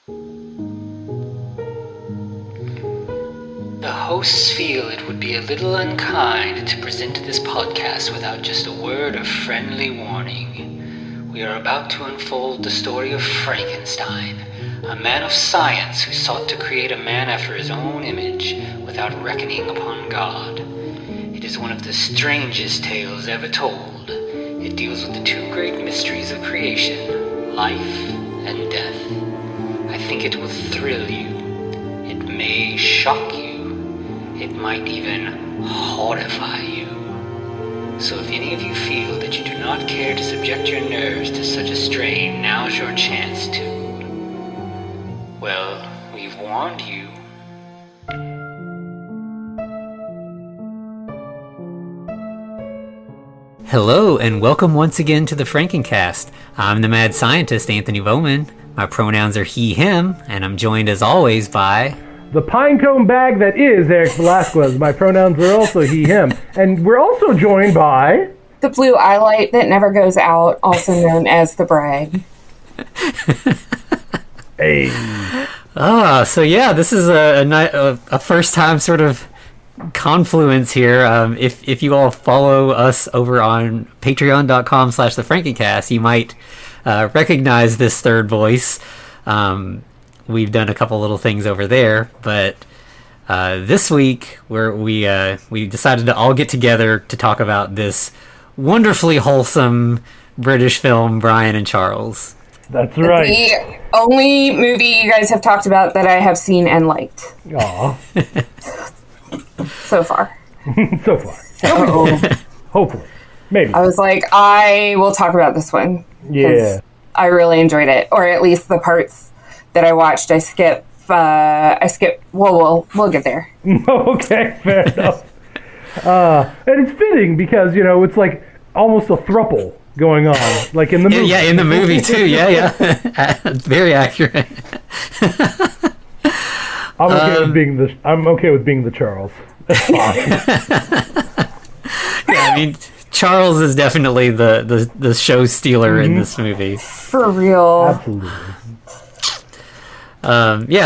The hosts feel it would be a little unkind to present this podcast without just a word of friendly warning. We are about to unfold the story of Frankenstein, a man of science who sought to create a man after his own image without reckoning upon God. It is one of the strangest tales ever told. It deals with the two great mysteries of creation, life and death. I think it will thrill you. It may shock you. It might even horrify you. So if any of you feel that you do not care to subject your nerves to such a strain, now's your chance to. Well, we've warned you. Hello, and welcome once again to the Frankencast. I'm the mad scientist, Anthony Bowman. My pronouns are he, him, and I'm joined as always by... the pinecone bag that is Eric Velasquez. My pronouns are also he, him. And we're also joined by... the blue eyelight that never goes out, also known as the brag. Hey. So yeah, this is a first time sort of confluence here. If you all follow us over on patreon.com/thefrankencast, you might recognize this third voice. We've done a couple little things over there, but this week we decided to all get together to talk about this wonderfully wholesome British film, Brian and Charles. That's right. The only movie you guys have talked about that I have seen and liked. Aw. So far. So far. Hopefully. Maybe. I was like, I will talk about this one. Yeah. I really enjoyed it, or at least the parts that I watched. I skip. Well, we'll get there. Okay, fair enough. And it's fitting because, it's like almost a throuple going on, like in the movie. Yeah, in the movie too. Yeah. Very accurate. I'm okay with being the Charles. That's fine. Yeah, I mean, Charles is definitely the show stealer in this movie. For real. Absolutely.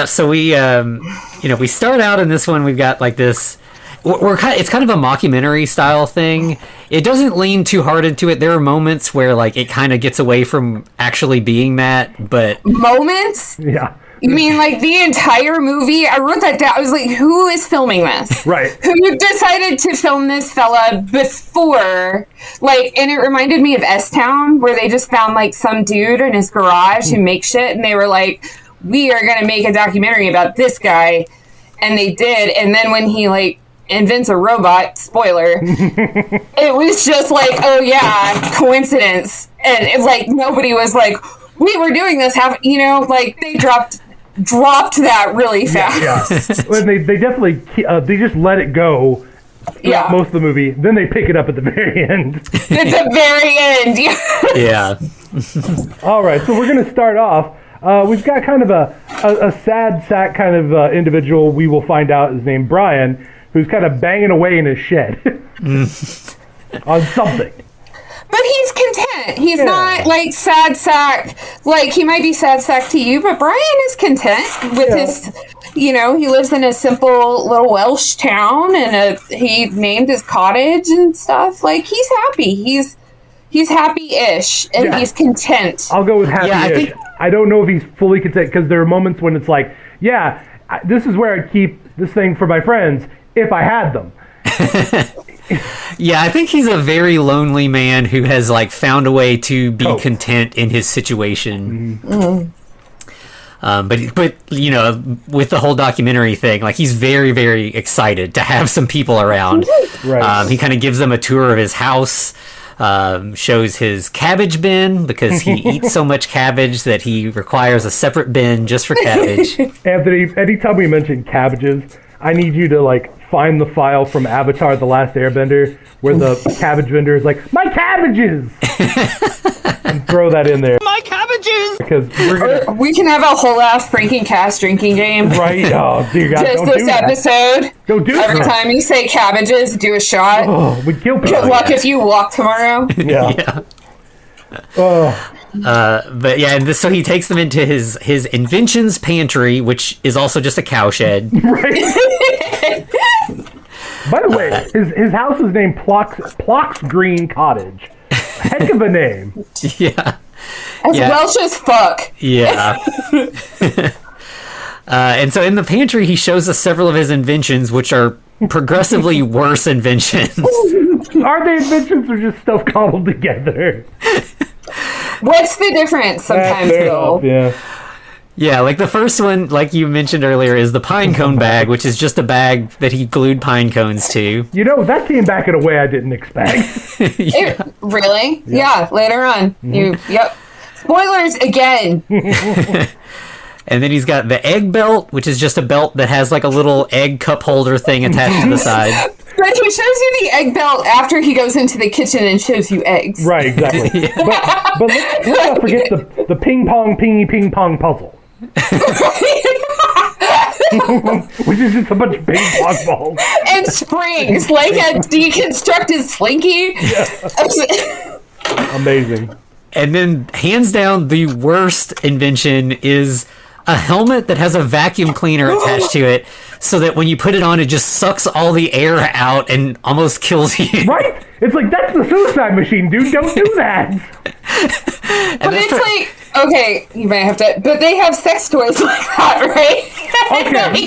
So we start out in this one. We've got like this. It's kind of a mockumentary style thing. It doesn't lean too hard into it. There are moments where like it kind of gets away from actually being that, but moments. Yeah. You mean like the entire movie? I wrote that down. I was like, who is filming this? Right. Who decided to film this fella before? Like, and it reminded me of S-Town, where they just found like some dude in his garage who makes shit, and they were like, we are going to make a documentary about this guy. And they did. And then when he like invents a robot, spoiler, it was just like, oh yeah, coincidence. And it's like, nobody was like, we were doing this, like they dropped that really fast. Yeah. Well, they definitely, they just let it go throughout most of the movie. Then they pick it up at the very end. At the very end, yeah. All right, so we're going to start off. We've got kind of a sad sack kind of individual. We will find out is named Brian, who's kind of banging away in his shed on something. But he's content. He's not like sad sack. Like he might be sad sack to you, but Brian is content with his. He lives in a simple little Welsh town, and he named his cottage and stuff. Like he's happy. He's happy-ish, and he's content. I'll go with happy-ish. I don't know if he's fully content, because there are moments when it's like, this is where I'd keep this thing for my friends if I had them. Yeah, I think he's a very lonely man who has like found a way to be content in his situation. Mm-hmm. But with the whole documentary thing, like he's very, very excited to have some people around. Right. He kind of gives them a tour of his house. Shows his cabbage bin because he eats so much cabbage that he requires a separate bin just for cabbage. Anthony, anytime we mention cabbages, I need you to like find the file from Avatar: The Last Airbender where the cabbage vendor is like, my cabbages! And throw that in there. My cabbages! Because we can have a whole ass Frankencast drinking game. Right? Oh, dear God, just don't this do that. episode. Don't do Every that. time you say cabbages, do a shot. Oh, we'd kill people. Good luck if you walk tomorrow. Yeah. Oh. But yeah, and so he takes them into his inventions pantry, which is also just a cowshed. Right. By the way, his house is named Plox Green Cottage. Heck of a name. Yeah. As Welsh as fuck. Yeah. And so in the pantry, he shows us several of his inventions, which are progressively worse inventions. Are they inventions or just stuff cobbled together? What's the difference sometimes, though? Yeah. Yeah, like the first one, like you mentioned earlier, is the pine cone bag, which is just a bag that he glued pine cones to. You know, that came back in a way I didn't expect. Really? Yeah, later on. Yep. Spoilers again. And then he's got the egg belt, which is just a belt that has like a little egg cup holder thing attached to the side. But he shows you the egg belt after he goes into the kitchen and shows you eggs. Right, exactly. But let's not forget the ping pong puzzle. Which is just a bunch of ping pong balls. And springs, like a deconstructed slinky. Yeah. Amazing. And then, hands down, the worst invention is a helmet that has a vacuum cleaner attached to it, so that when you put it on, it just sucks all the air out and almost kills you. Right? It's like, that's the suicide machine, dude. Don't do that. But it's like, okay, you might have to, but they have sex toys like that, right? Okay, he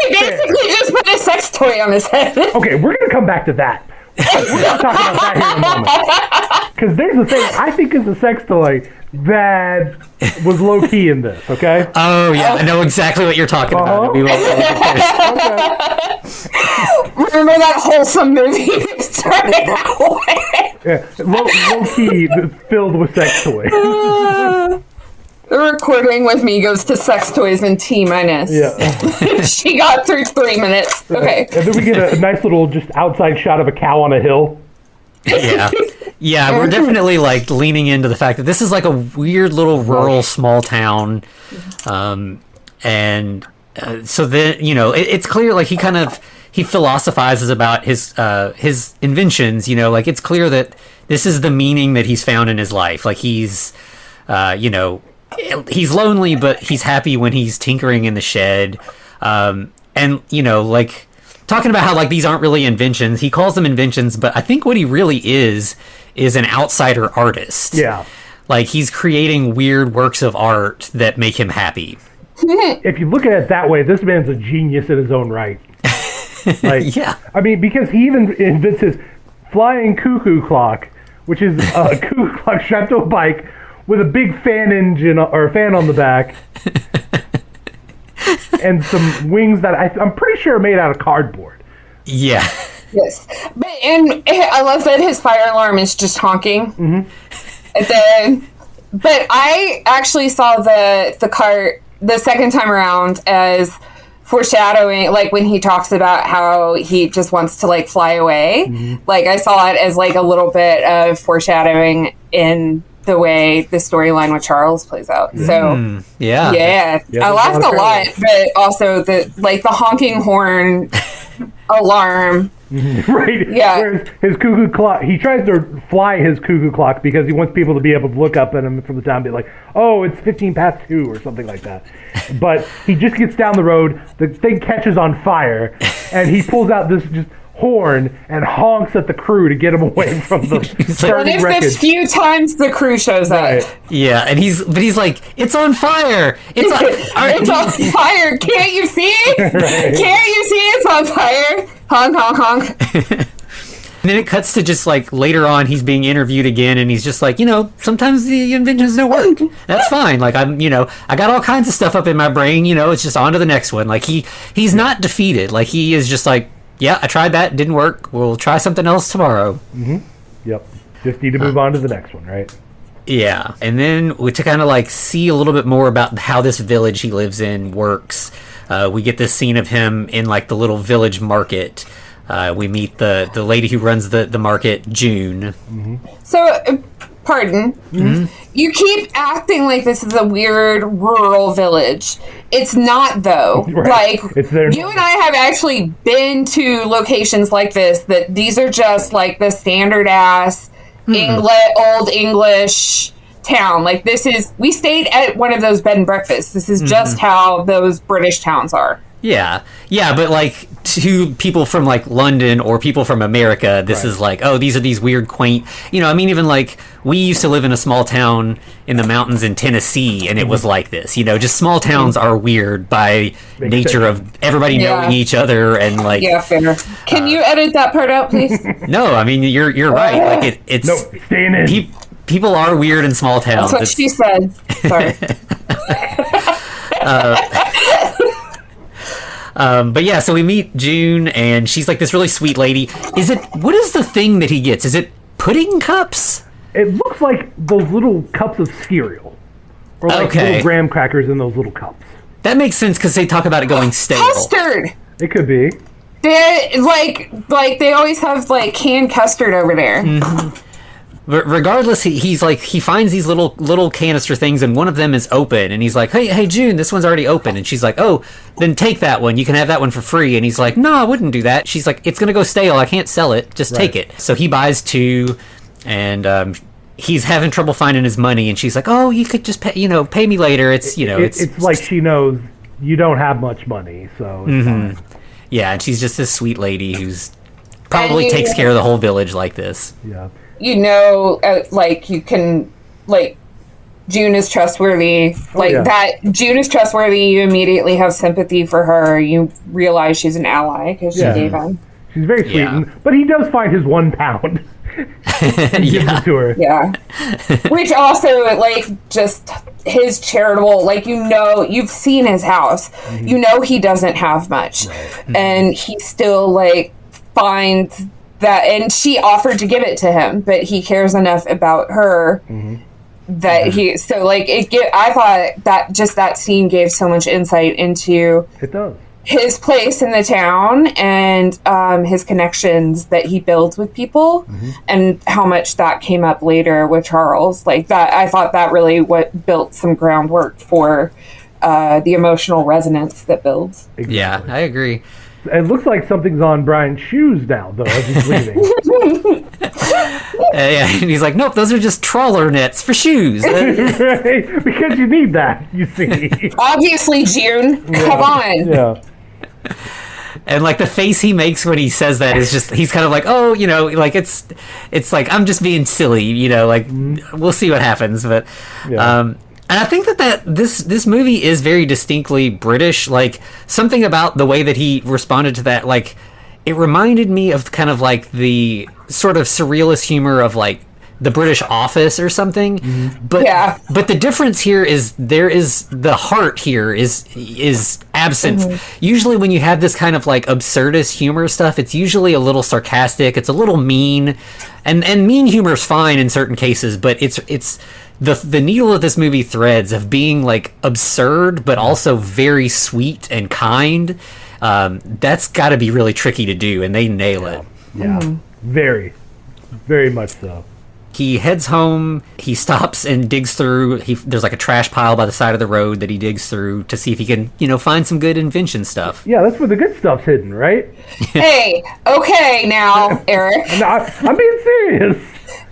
basically just put a sex toy on his head. Okay, we're going to come back to that. We're going to talk about that here in a moment. Because there's the thing, I think is a sex toy that was low-key in this, okay? Oh, yeah, I know exactly what you're talking about. We won't Remember that wholesome movie that started that way? Yeah, low-key filled with sex toys. The recording with me goes to sex toys and T-minus. Yeah. She got through 3 minutes. Okay. And then we get a nice little just outside shot of a cow on a hill. Yeah, we're definitely like leaning into the fact that this is like a weird little rural small town. And so then, you know, it's clear like he philosophizes about his inventions, you know, like it's clear that this is the meaning that he's found in his life. Like he's, you know, he's lonely, but he's happy when he's tinkering in the shed. And, you know, like talking about how like these aren't really inventions. He calls them inventions, but I think what he really is an outsider artist. Yeah. Like he's creating weird works of art that make him happy. If you look at it that way, this man's a genius in his own right. Like, yeah. I mean, because he even invents his flying cuckoo clock, which is a cuckoo clock strapped to a bike with a big fan engine or fan on the back. And some wings that I'm pretty sure are made out of cardboard. Yeah. Yes. And I love that his fire alarm is just honking. Mm-hmm. But I actually saw the cart the second time around as foreshadowing, like when he talks about how he just wants to like fly away. Mm-hmm. Like I saw it as like a little bit of foreshadowing in the way the storyline with Charles plays out. So yeah, I laughed a lot, but also the honking horn alarm. Right. Yeah. Whereas his cuckoo clock, he tries to fly his cuckoo clock because he wants people to be able to look up at him from the time and be like, oh, it's 15 past 2 or something like that. But he just gets down the road, the thing catches on fire, and he pulls out this just horn and honks at the crew to get him away from the starting wreckage. It's the few times the crew shows up. Right. Yeah, and he's like, it's on fire! It's on fire! Can't you see? Right. Can't you see it's on fire? Honk, honk, honk. And then it cuts to just like later on, he's being interviewed again, and he's just like, you know, sometimes the inventions don't work. That's fine. Like I got all kinds of stuff up in my brain. You know, it's just on to the next one. Like he's not defeated. Like he is just like, yeah, I tried that, didn't work. We'll try something else tomorrow. Mm-hmm. Yep. Just need to move on to the next one, right? Yeah, and then to kind of like see a little bit more about how this village he lives in works. We get this scene of him in like the little village market. We meet the lady who runs the market, June. Mm-hmm. So, pardon. Mm-hmm. You keep acting like this is a weird rural village. It's not, though. Right. Like, it's there. You and I have actually been to locations like this, that these are just like the standard ass old English town. Like, we stayed at one of those bed and breakfasts. This is just how those British towns are. Yeah, but like to people from like London or people from America, this is like, oh, these are these weird, quaint. I mean, even like we used to live in a small town in the mountains in Tennessee, and it was like this. Just small towns are weird by nature of everybody knowing each other and like. Yeah, fair. Can you edit that part out, please? No, I mean you're right. Like it's Nope, staying in. People are weird in small towns. That's what she said. Sorry. But yeah, so we meet June, and she's like this really sweet lady. What is the thing that he gets? Is it pudding cups? It looks like those little cups of cereal. Or like little graham crackers in those little cups. That makes sense because they talk about it going stale. Custard! It could be. They like they always have like canned custard over there. Mm-hmm. Regardless, he finds these little canister things, and one of them is open, and he's like, hey June, this one's already open. And she's like, oh, then take that one, you can have that one for free. And he's like, no, I wouldn't do that. She's like, it's gonna go stale, I can't sell it, just take it. So he buys two, and he's having trouble finding his money, and she's like, oh, you could just pay me later. It's it's like she knows you don't have much money, so it's fine. Yeah, and she's just this sweet lady who's probably takes care of the whole village like this. Yeah. Like you can, like, June is trustworthy. That June is trustworthy. You immediately have sympathy for her. You realize she's an ally because she gave him. She's very sweet, but he does find his £1 and gives it to her. Yeah. Which also, like, just his charitable, like, you've seen his house. Mm-hmm. He doesn't have much. Right. And he still, like, finds that, and she offered to give it to him, but he cares enough about her that I thought that just that scene gave so much insight into his place in the town and his connections that he builds with people, and how much that came up later with Charles. Like that, I thought that really what built some groundwork for the emotional resonance that builds. Exactly. Yeah, I agree. It looks like something's on Brian's shoes now, though, as he's leaving. Yeah, and he's like, nope, those are just trawler nets for shoes. Right? Because you need that, you see. Obviously, June. Come on. Yeah. And like the face he makes when he says that is just, he's kind of like, oh, like it's like, I'm just being silly, like we'll see what happens. But, and I think that this movie is very distinctly British. Like something about the way that he responded to that, like it reminded me of kind of like the sort of surrealist humor of like the British Office or something. But the difference here is the heart here is absent. Usually when you have this kind of like absurdist humor stuff, it's usually a little sarcastic, it's a little mean, and mean humor is fine in certain cases, but it's the needle of this movie threads of being like absurd but also very sweet and kind. That's got to be really tricky to do, and they nail it. Yeah, very, very much so. He heads home. He stops and digs through. There's like a trash pile by the side of the road that he digs through to see if he can, find some good invention stuff. Yeah, that's where the good stuff's hidden, right? Hey, okay now, Eric. No, I'm being serious.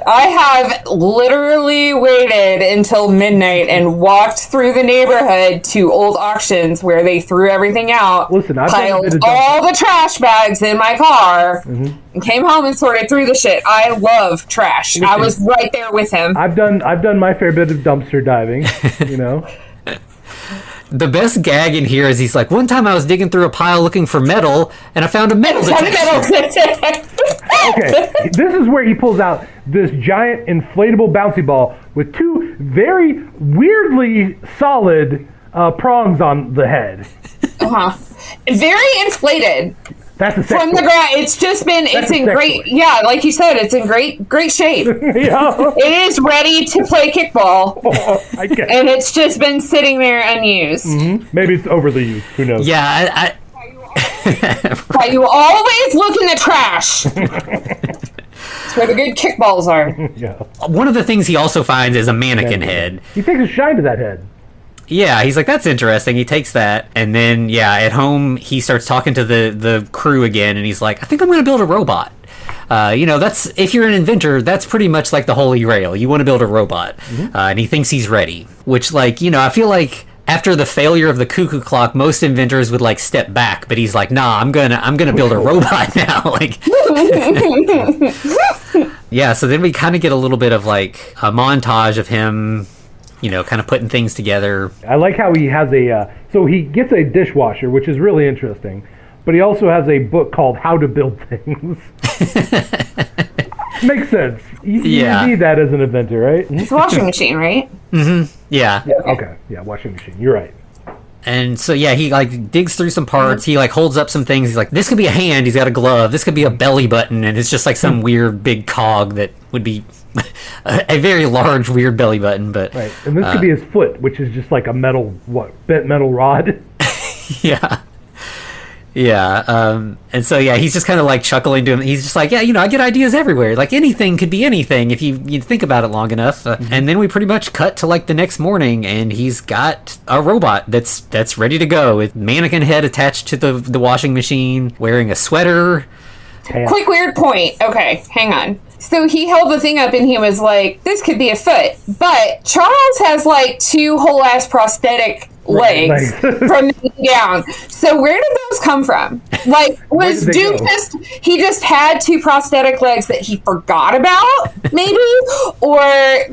I have literally waited until midnight and walked through the neighborhood to old auctions where they threw everything out. Listen, I've piled all the trash bags in my car, and came home and sorted through the shit. I love trash. Listen, I was right there with him. I've done my fair bit of dumpster diving, The best gag in here is he's like, one time I was digging through a pile looking for metal, and I found a metal detector. Okay, this is where he pulls out this giant inflatable bouncy ball with two very weirdly solid prongs on the head. Very inflated. That's a from the ground. It's in great, like you said, it's in great shape. It is ready to play kickball. I guess. And it's just been sitting there unused. Maybe it's overly used. Who knows? Yeah, But you always look in the trash. It's where the good kickballs are. Yeah. One of the things he also finds is a mannequin head. He takes a shine to that head. Yeah, he's like, that's interesting. He takes that, and then, at home, he starts talking to the crew again, and he's like, I think I'm going to build a robot. that's, if you're an inventor, that's pretty much like the holy grail. You want to build a robot, and he thinks he's ready. Which, like, I feel like after the failure of the cuckoo clock, most inventors would like step back, but he's like, nah, I'm gonna build a robot now. Like, yeah. So then we kind of get a little bit of like a montage of him, kind of putting things together. I like how he has so he gets a dishwasher, which is really interesting, but he also has a book called How to Build Things. Makes sense. You need that as an inventor, right? It's a washing machine, right? Yeah. Okay. Yeah, washing machine. You're right. And so, yeah, he like digs through some parts. He like holds up some things. He's like, this could be a hand. He's got a glove. This could be a belly button. And it's just like some weird big cog that would be a very large, weird belly button. But right. And this could be his foot, which is just like a bent metal rod. Yeah. Yeah, and so, yeah, he's just kind of, like, chuckling to him. He's just like, yeah, I get ideas everywhere. Like, anything could be anything if you think about it long enough. And then we pretty much cut to, like, the next morning, and he's got a robot that's ready to go with mannequin head attached to the washing machine, wearing a sweater. Quick weird point. Okay, hang on. So he held the thing up and he was like, this could be a foot. But Charles has, like, 2 whole-ass prosthetic legs from the down. So where did those come from? Like, was Duke he just had 2 prosthetic legs that he forgot about, maybe? Or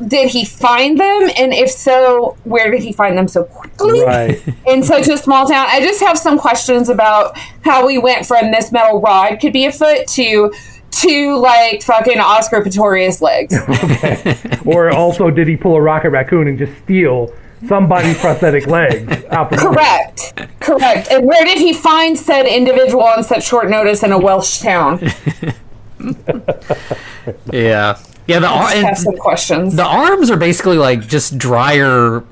did he find them? And if so, where did he find them so quickly? Right. In such a small town? I just have some questions about how we went from this metal rod could be a foot to like fucking Oscar Pistorius legs. Okay. Or also, did he pull a Rocket Raccoon and just steal somebody's prosthetic legs? Correct. And where did he find said individual on such short notice in a Welsh town? Yeah. Have some questions. The arms are basically like just dryer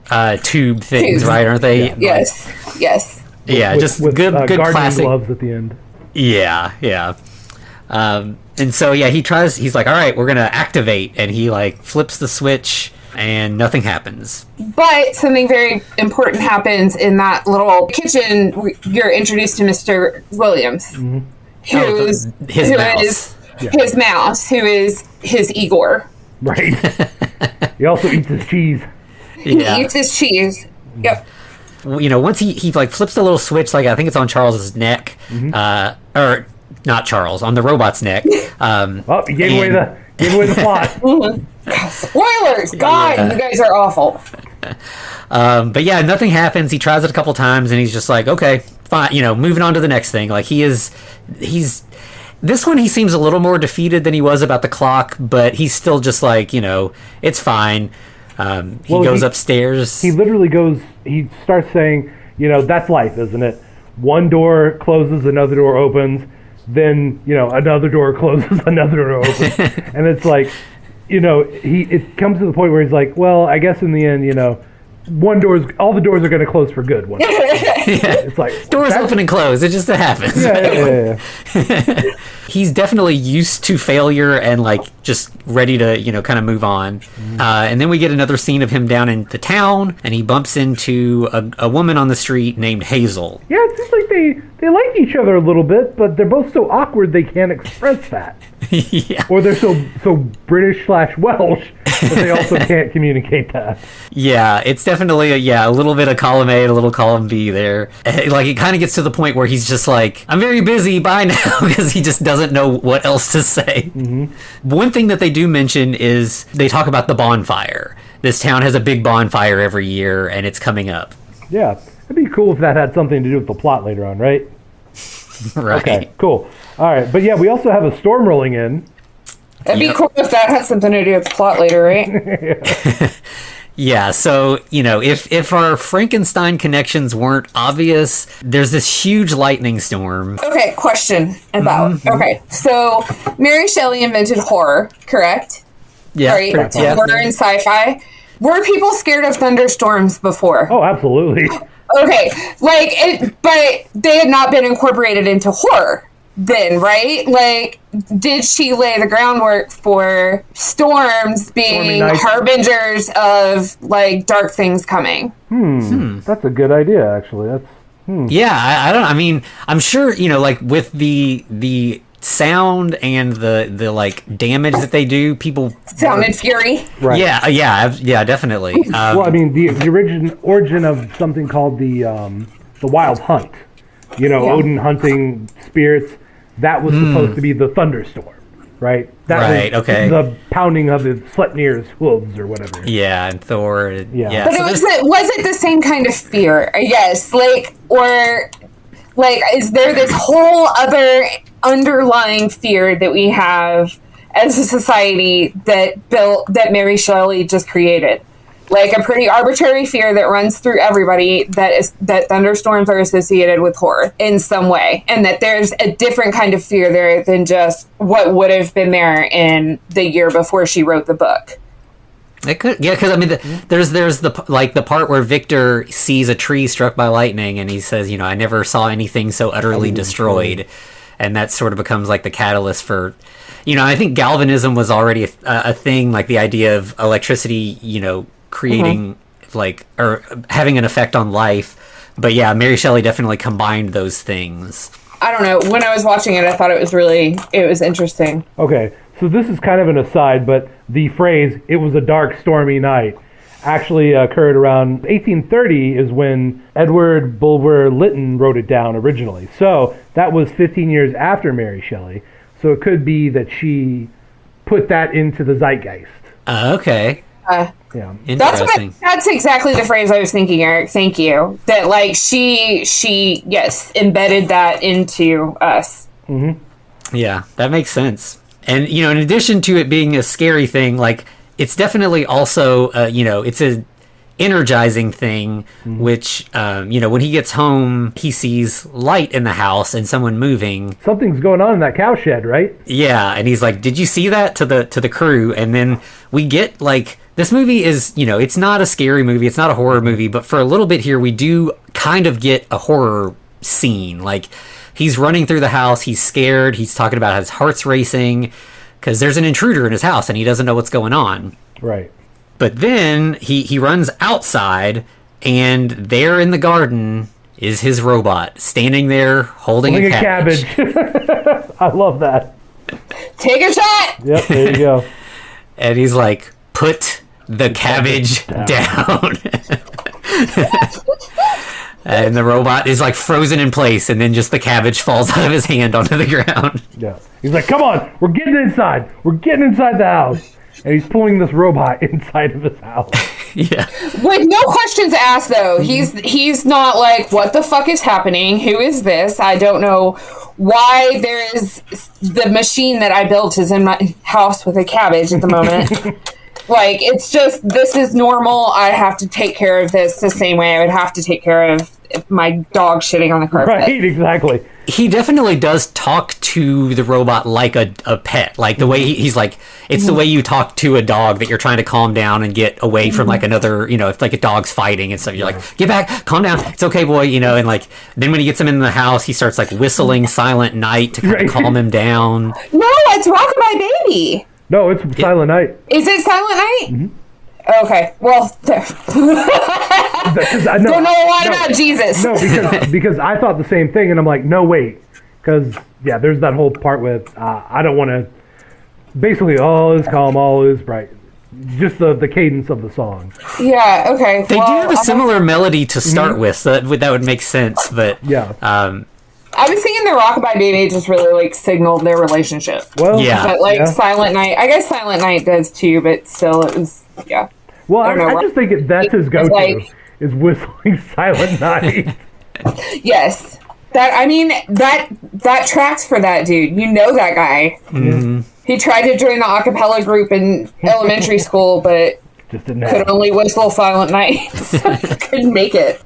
tube things, right? Aren't they? Yeah. Yes. Yeah, with good classic gloves at the end. Yeah. And so, yeah, he's like, all right, we're going to activate. And he, like, flips the switch and nothing happens. But something very important happens in that little kitchen. You're introduced to Mr. Williams, who is his mouse, who is his Igor. Right. He also eats his cheese. He eats his cheese. Yep. Once he like, flips the little switch, like, I think it's on Charles's neck, or... Not Charles, on the robot's neck. You gave away the plot. Spoilers! God, you guys are awful. But yeah, nothing happens. He tries it a couple times, and he's just like, okay, fine, moving on to the next thing. Like, he's this one, he seems a little more defeated than he was about the clock, but he's still just like, it's fine. He goes upstairs. He literally he starts saying, that's life, isn't it? One door closes, another door opens. Then, another door closes, another door opens. And it's like, it comes to the point where he's like, well, I guess in the end, all the doors are going to close for good. It's like doors open and close. It just happens. Yeah. He's definitely used to failure and like just ready to kind of move on. And then we get another scene of him down in the town, and he bumps into a woman on the street named Hazel. Yeah, it seems like they like each other a little bit, but they're both so awkward they can't express that. Yeah. Or they're so British/Welsh that they also can't communicate that. Yeah, it's definitely a little bit of column A, a little column B there. Like, it kind of gets to the point where he's just like, I'm very busy, bye now, because he just doesn't know what else to say. One thing that they do mention is they talk about the bonfire. This town has a big bonfire every year, and it's coming up. Yeah, it'd be cool if that had something to do with the plot later on, right? Right. Okay, cool. All right, but yeah, we also have a storm rolling in. It'd be cool if that had something to do with the plot later, right? Yeah, so, if our Frankenstein connections weren't obvious, there's this huge lightning storm. Okay, question about... Okay, so Mary Shelley invented horror, correct? Yeah. Right? Horror and sci-fi. Were people scared of thunderstorms before? Oh, absolutely. Okay, but they had not been incorporated into horror then, right? Like, did she lay the groundwork for storms being harbingers of, like, dark things coming? That's a good idea, actually. Yeah, I don't. I mean, I'm sure, like, with the sound and the like damage that they do, people Sound and Fury. Right. Yeah, definitely. Well, I mean, the origin of something called the Wild Hunt. You know, Yeah. Odin hunting spirits. That was supposed to be the thunderstorm, right? That Right, was okay. the pounding of the Sleipnir's hooves or whatever. yeah, and Thor. Yeah. But so was it the same kind of fear? Yes, is there this whole other underlying fear that we have as a society that Mary Shelley just created? Like a pretty arbitrary fear that runs through everybody that thunderstorms are associated with horror in some way, and that there's a different kind of fear there than just what would have been there in the year before she wrote the book. It could, yeah, because I mean, there's the part where Victor sees a tree struck by lightning, and he says, I never saw anything so utterly destroyed, and that sort of becomes like the catalyst for, I think galvanism was already a thing, like the idea of electricity, creating or having an effect on life, but yeah, Mary Shelley definitely combined those things. I don't know. When I was watching it, I thought it was interesting. Okay, so this is kind of an aside, but the phrase "it was a dark, stormy night" actually occurred around 1830 is when Edward Bulwer Lytton wrote it down originally. So that was 15 years after Mary Shelley. So it could be that she put that into the zeitgeist. Okay. Yeah. Interesting. That's exactly the phrase I was thinking, Eric. Thank you. That she yes, embedded that into us. Yeah, that makes sense. And, in addition to it being a scary thing, like, it's definitely also, it's a energizing thing, which, when he gets home, he sees light in the house and someone moving. Something's going on in that cow shed, right? Yeah, and he's like, "Did you see that?" to the crew, and then we get like this movie is, it's not a scary movie, it's not a horror movie, but for a little bit here, we do kind of get a horror scene. Like, he's running through the house, he's scared, he's talking about his heart's racing because there's an intruder in his house and he doesn't know what's going on. Right. But then he runs outside, and there in the garden is his robot standing there holding a cabbage. I love that. Take a shot. Yep, there you go. And he's like, "Put the cabbage down." And the robot is like frozen in place, and then just the cabbage falls out of his hand onto the ground. Yeah. He's like, "Come on, we're getting inside. We're getting inside the house." And he's pulling this robot inside of his house. Yeah. With no questions asked, though. He's not like, what the fuck is happening? Who is this? I don't know why there is the machine that I built is in my house with a cabbage at the moment. Like, it's just, this is normal. I have to take care of this the same way I would have to take care of my dog shitting on the carpet. Right, exactly. He definitely does talk to the robot like a pet. Like the way he's like, it's the way you talk to a dog that you're trying to calm down and get away from like another, if like a dog's fighting and stuff, you're like, "Get back, calm down, it's okay, boy," and like, then when he gets him in the house, he starts like whistling Silent Night to kind of calm him down. No, it's Rockabye Baby. No, it's Silent Night. Is it Silent Night? Okay, well, I don't know a lot about Jesus. No, because I thought the same thing, and I'm like, no, wait. Because, yeah, there's that whole part with, I don't want to, basically, all is calm, all is bright. Just the cadence of the song. Yeah, okay. They do have a similar melody to start with, so that would make sense, but... Yeah. I was thinking the Rockabye Baby just really, like, signaled their relationship. Well, Yeah. But, like, yeah. Silent Night, I guess Silent Night does too, but still, it was, yeah. Well, I don't know, I just think that's his go-to, like- is whistling Silent Night. Yes. That tracks for that dude. You know that guy. Mm-hmm. He tried to join the a cappella group in elementary school, but Just didn't could happen. only whistle Silent Night. Couldn't make it.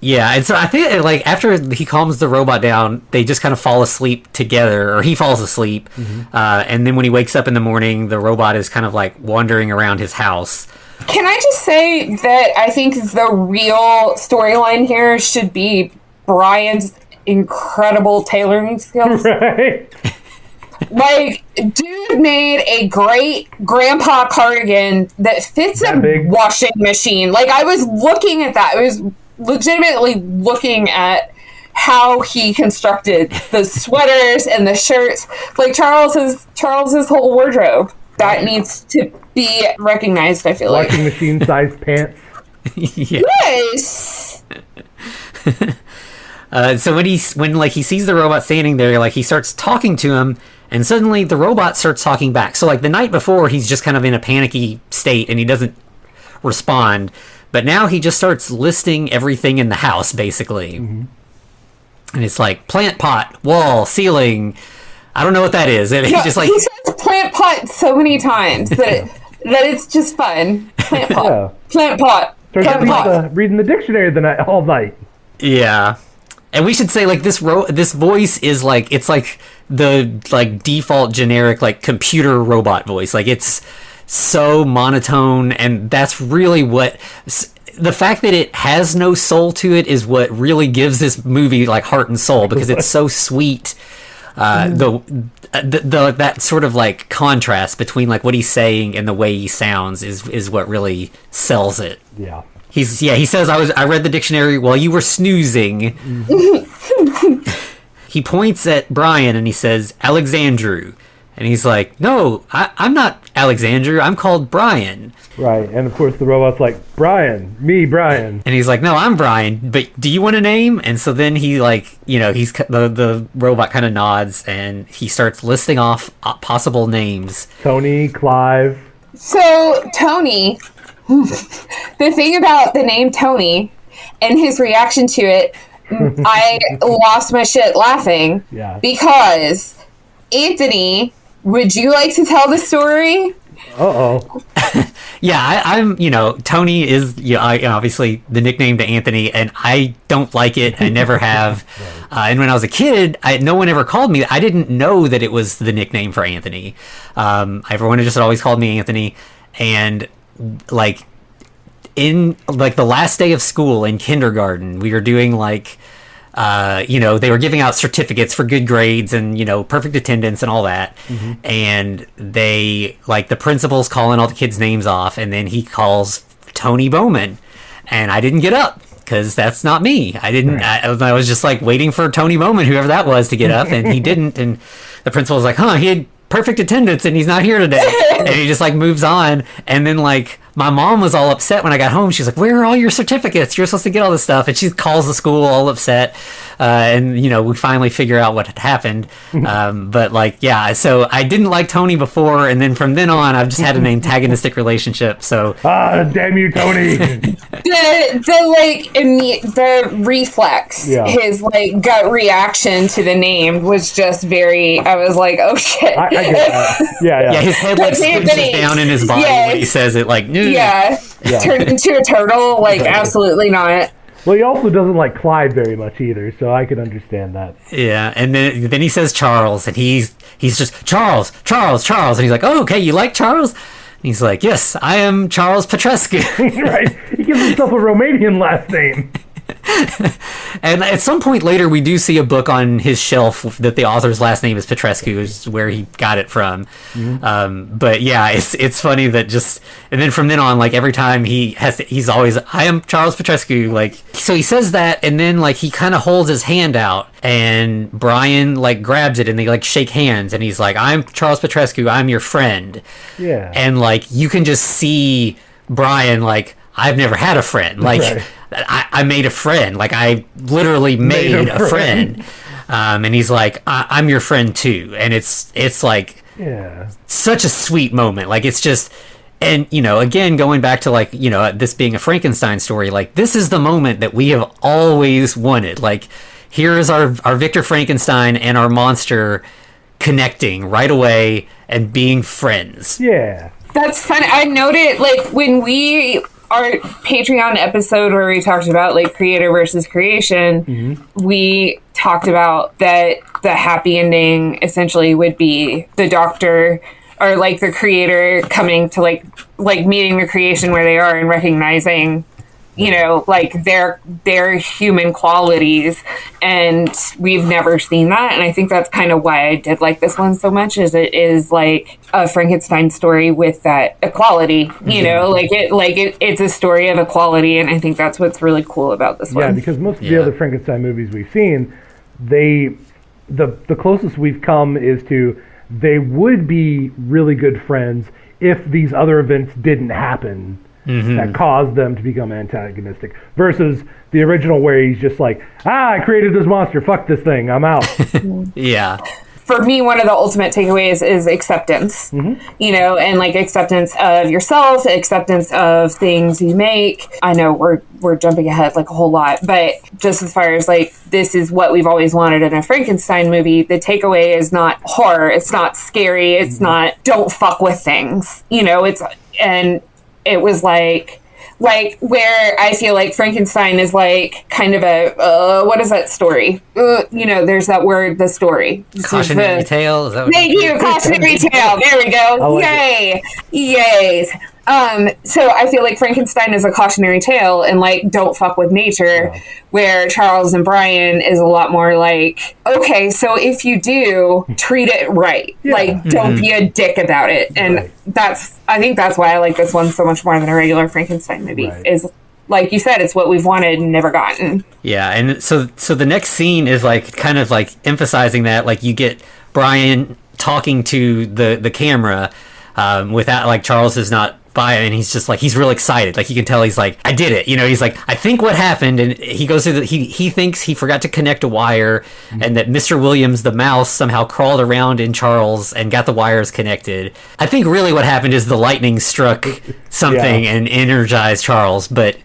Yeah, and so I think like after he calms the robot down, they just kind of fall asleep together, or he falls asleep, and then when he wakes up in the morning, the robot is kind of like wandering around his house. Can I just say that I think the real storyline here should be Brian's incredible tailoring skills? Right? Like, dude made a great grandpa cardigan that fits That a big? washing machine. Like, I was looking at that. I was legitimately looking at how he constructed the sweaters and the shirts. Like Charles's whole wardrobe. That needs to be recognized, I feel like. Washing machine sized pants. Yeah. Yes. So when he sees the robot standing there, like he starts talking to him, and suddenly the robot starts talking back. So like the night before, he's just kind of in a panicky state and he doesn't respond, but now he just starts listing everything in the house basically, and it's like plant pot, wall, ceiling. I don't know what that is. And he's just like he says plant pot so many times that it's just fun. Plant pot, Yeah. plant pot, plant pot. Reading the dictionary all night. yeah. And we should say like this voice is like it's like the like default generic like computer robot voice. Like it's so monotone, and that's really what the fact that it has no soul to it is what really gives this movie like heart and soul, because it's so sweet. The that sort of like contrast between like what he's saying and the way he sounds is what really sells it. Yeah. He says I read the dictionary while you were snoozing. He points at Brian and he says Alexandru, and he's like, no, I'm not Alexandru, I'm called Brian. Right, and of course the robot's like, Brian, Brian. And he's like, no, I'm Brian, but do you want a name? And so then he like, he's the robot kind of nods and he starts listing off possible names. Tony, Clive. So Tony, the thing about the name Tony and his reaction to it, I lost my shit laughing. Yeah. Because Anthony, would you like to tell the story? Uh-oh. Yeah, I'm, Tony is obviously the nickname to Anthony, and I don't like it. I never have. And when I was a kid, no one ever called me. I didn't know that it was the nickname for Anthony. Everyone just always called me Anthony. And like in like the last day of school in kindergarten, we were doing like, they were giving out certificates for good grades and, perfect attendance and all that. And they, like, the principal's calling all the kids' names off, and then he calls Tony Bowman. And I didn't get up, because that's not me. I was just, like, waiting for Tony Bowman, whoever that was, to get up, and he didn't. And the principal was like, he had perfect attendance, and he's not here today. And he just, like, moves on. And then, like, my mom was all upset when I got home. She's like, where are all your certificates? You're supposed to get all this stuff. And she calls the school all upset. And, we finally figure out what had happened. But, like, yeah, so I didn't like Tony before. And then from then on, I've just had an antagonistic relationship. So. Damn you, Tony. the reflex, his, like, gut reaction to the name was just very, I was like, oh, shit. I get that. Yeah. Yeah, his head, like, squinches down in his body when he says it, like, yeah. Turned into a turtle, like, absolutely not. Well, he also doesn't like Clyde very much either, so I can understand that. Yeah, and then he says Charles, and he's just Charles, and he's like, oh, okay, you like Charles? And he's like, yes, I am Charles Petrescu. Right, he gives himself a Romanian last name. And at some point later, we do see a book on his shelf that the author's last name is Petrescu, is where he got it from. But yeah, it's funny that and then from then on, like every time he's always, I am Charles Petrescu. Like, so he says that, and then like he kind of holds his hand out, and Brian like grabs it, and they like shake hands, and he's like, I'm Charles Petrescu, I'm your friend. Yeah. And like you can just see Brian like, I've never had a friend. Like, right. I made a friend. Like, I literally made a friend. And he's like, I'm your friend too. And it's like, such a sweet moment. Like, it's just, and, again, going back to like, this being a Frankenstein story, like, this is the moment that we have always wanted. Like, here is our Victor Frankenstein and our monster connecting right away and being friends. Yeah. That's funny. I noted, like, when our Patreon episode where we talked about like creator versus creation, we talked about that the happy ending essentially would be the doctor or like the creator coming to like meeting the creation where they are and recognizing you know, like their human qualities, and we've never seen that. And I think that's kind of why I did like this one so much, is it is like a Frankenstein story with that equality, you know, it's a story of equality, and I think that's what's really cool about this one. Yeah, because most of the other Frankenstein movies we've seen, the closest we've come is to they would be really good friends if these other events didn't happen that caused them to become antagonistic, versus the original where he's just like, I created this monster, fuck this thing, I'm out. Yeah. For me, one of the ultimate takeaways is acceptance, you know, and like acceptance of yourself, acceptance of things you make. I know we're jumping ahead like a whole lot, but just as far as like, this is what we've always wanted in a Frankenstein movie, the takeaway is not horror. It's not scary. It's not, don't fuck with things, you know, and it was like where I feel like Frankenstein is like kind of a what is that story? You know, there's that word, the story. Cautionary tale. Is that what Thank you, cautionary tale. There we go. Yay, yay. So I feel like Frankenstein is a cautionary tale, and like, don't fuck with nature, where Charles and Brian is a lot more like, okay, so if you do, treat it right. Like, don't be a dick about it. And I think that's why I like this one so much more than a regular Frankenstein movie, is like you said, it's what we've wanted and never gotten. Yeah, and so the next scene is like kind of like emphasizing that, like, you get Brian talking to the camera without, like, Charles is not by, and he's just like, he's real excited, like you can tell he's like, I did it, you know, he's like, I think what happened, and he goes through he thinks he forgot to connect a wire, and that Mr. Williams the mouse somehow crawled around in Charles and got the wires connected. I think really what happened is the lightning struck something and energized Charles, but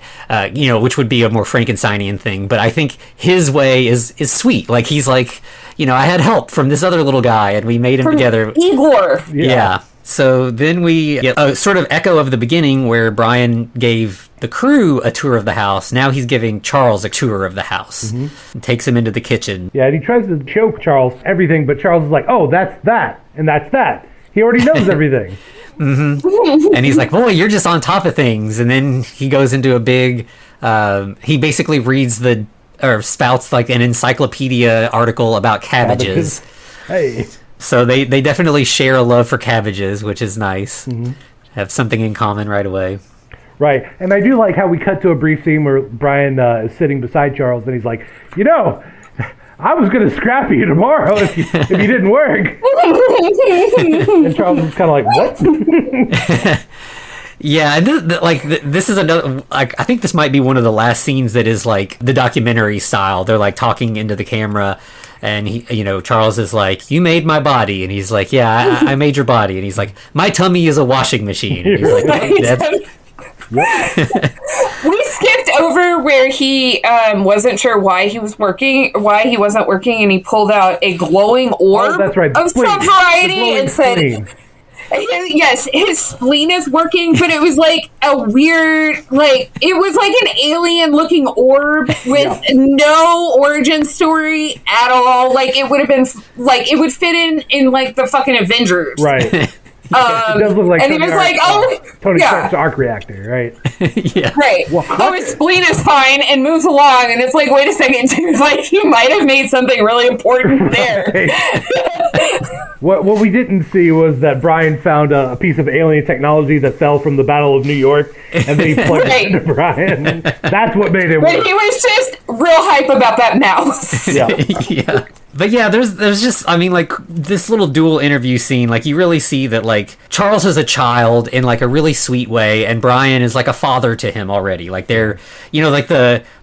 you know, which would be a more Frankensteinian thing. But I think his way is sweet, like he's like, you know, I had help from this other little guy and we made him together. Igor. Yeah. So then we get a sort of echo of the beginning where Brian gave the crew a tour of the house. Now he's giving Charles a tour of the house. And takes him into the kitchen. Yeah, and he tries to show Charles everything, but Charles is like, oh, that's that, and that's that. He already knows everything. And he's like, boy, you're just on top of things. And then he goes into a big, he basically reads or spouts like an encyclopedia article about cabbages. Hey. So they definitely share a love for cabbages, which is nice. Have something in common right away. Right. And I do like how we cut to a brief scene where Brian is sitting beside Charles, and he's like, you know, I was going to scrap you tomorrow if you didn't work. And Charles was kind of like, what? Yeah, and this is another, like, I think this might be one of the last scenes that is like the documentary style. They're like talking into the camera, and he, you know, Charles is like, you made my body, and he's like, yeah, I made your body, and he's like, my tummy is a washing machine, and he's like, we skipped over where he wasn't sure why he wasn't working, and he pulled out a glowing orb of some variety and said, yes, his spleen is working, but it was like a weird, like, it was like an alien looking orb with no origin story at all. Like, it would have been, like, it would fit in like the fucking Avengers. Right. It does look like and he was like, Tony Stark's arc reactor, right? Right. Well, his spleen is fine and moves along, and it's like, wait a second, dude, like, he might have made something really important there. What we didn't see was that Brian found a piece of alien technology that fell from the Battle of New York, and then he plugged it into Brian. That's what made it work. But he was just real hype about that mouse. Yeah. But yeah, there's just, I mean, like, this little dual interview scene, like, you really see that, like, Charles is a child in, like, a really sweet way, and Brian is, like, a father to him already. Like, they're, you know, like,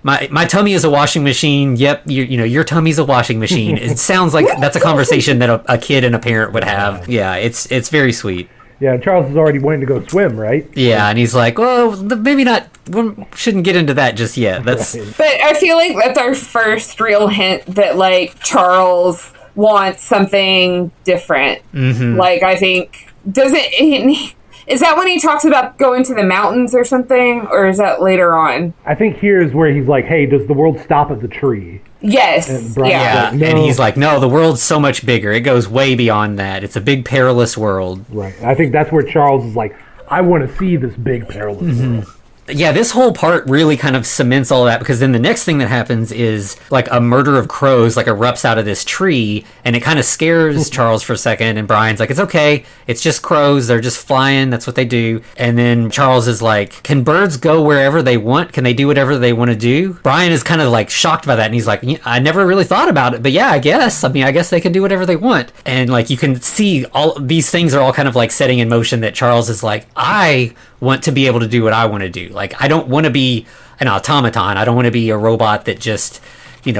my tummy is a washing machine, yep, you know, your tummy's a washing machine. It sounds like that's a conversation that a kid and a parent would have. Yeah, it's very sweet. Yeah, Charles is already wanting to go swim, right? Yeah, and he's like, well, maybe not, we shouldn't get into that just yet. That's. But I feel like that's our first real hint that, like, Charles wants something different. Like, I think, is that when he talks about going to the mountains or something, or is that later on? I think here is where he's like, hey, does the world stop at the tree? Yes. Like, no. And he's like, no, the world's so much bigger. It goes way beyond that. It's a big, perilous world. Right. I think that's where Charles is like, I want to see this big, perilous world. Yeah, this whole part really kind of cements all that, because then the next thing that happens is like a murder of crows like erupts out of this tree, and it kind of scares Charles for a second, and Brian's like, it's okay, it's just crows, they're just flying, that's what they do. And then Charles is like, can birds go wherever they want? Can they do whatever they want to do? Brian is kind of like shocked by that, and he's like, I never really thought about it, but yeah, I guess they can do whatever they want. And like you can see all these things are all kind of like setting in motion that Charles is like, I want to be able to do what I want to do. Like, I don't want to be an automaton. I don't want to be a robot that just,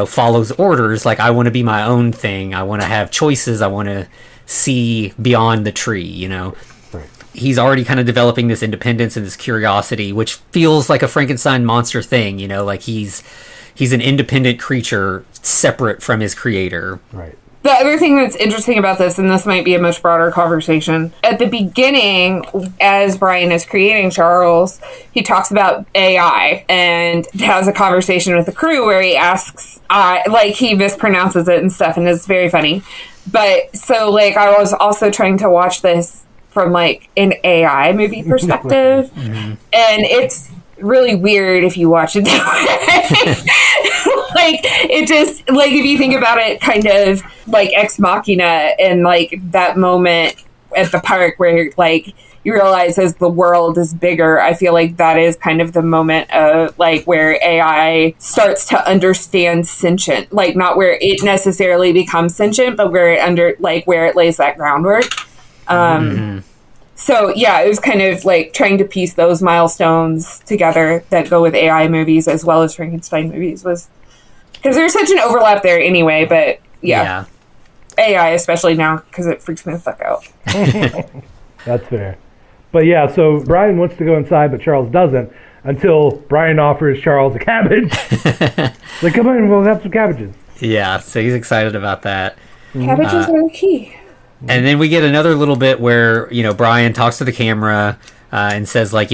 follows orders. Like, I want to be my own thing. I want to have choices. I want to see beyond the tree, Right. He's already kind of developing this independence and this curiosity, which feels like a Frankenstein monster thing, like he's an independent creature separate from his creator. Right. The other thing that's interesting about this, and this might be a much broader conversation, at the beginning, as Brian is creating Charles, he talks about AI and has a conversation with the crew where he asks, he mispronounces it and stuff, and it's very funny. But, so, I was also trying to watch this from, an AI movie perspective, and it's really weird if you watch it that way. It just, if you think about it kind of like Ex Machina and that moment at the park where you realize as the world is bigger, I feel like that is kind of the moment of where AI starts to understand sentient, not where it necessarily becomes sentient, but where it where it lays that groundwork. So yeah, it was kind of trying to piece those milestones together that go with AI movies as well as Frankenstein movies, was because there's such an overlap there anyway. But yeah. AI, especially now, because it freaks me the fuck out. That's fair. But yeah, so Brian wants to go inside, but Charles doesn't, until Brian offers Charles a cabbage. Come on, we'll have some cabbages. Yeah, so he's excited about that. Cabbages are the key. And then we get another little bit where, Brian talks to the camera and says, I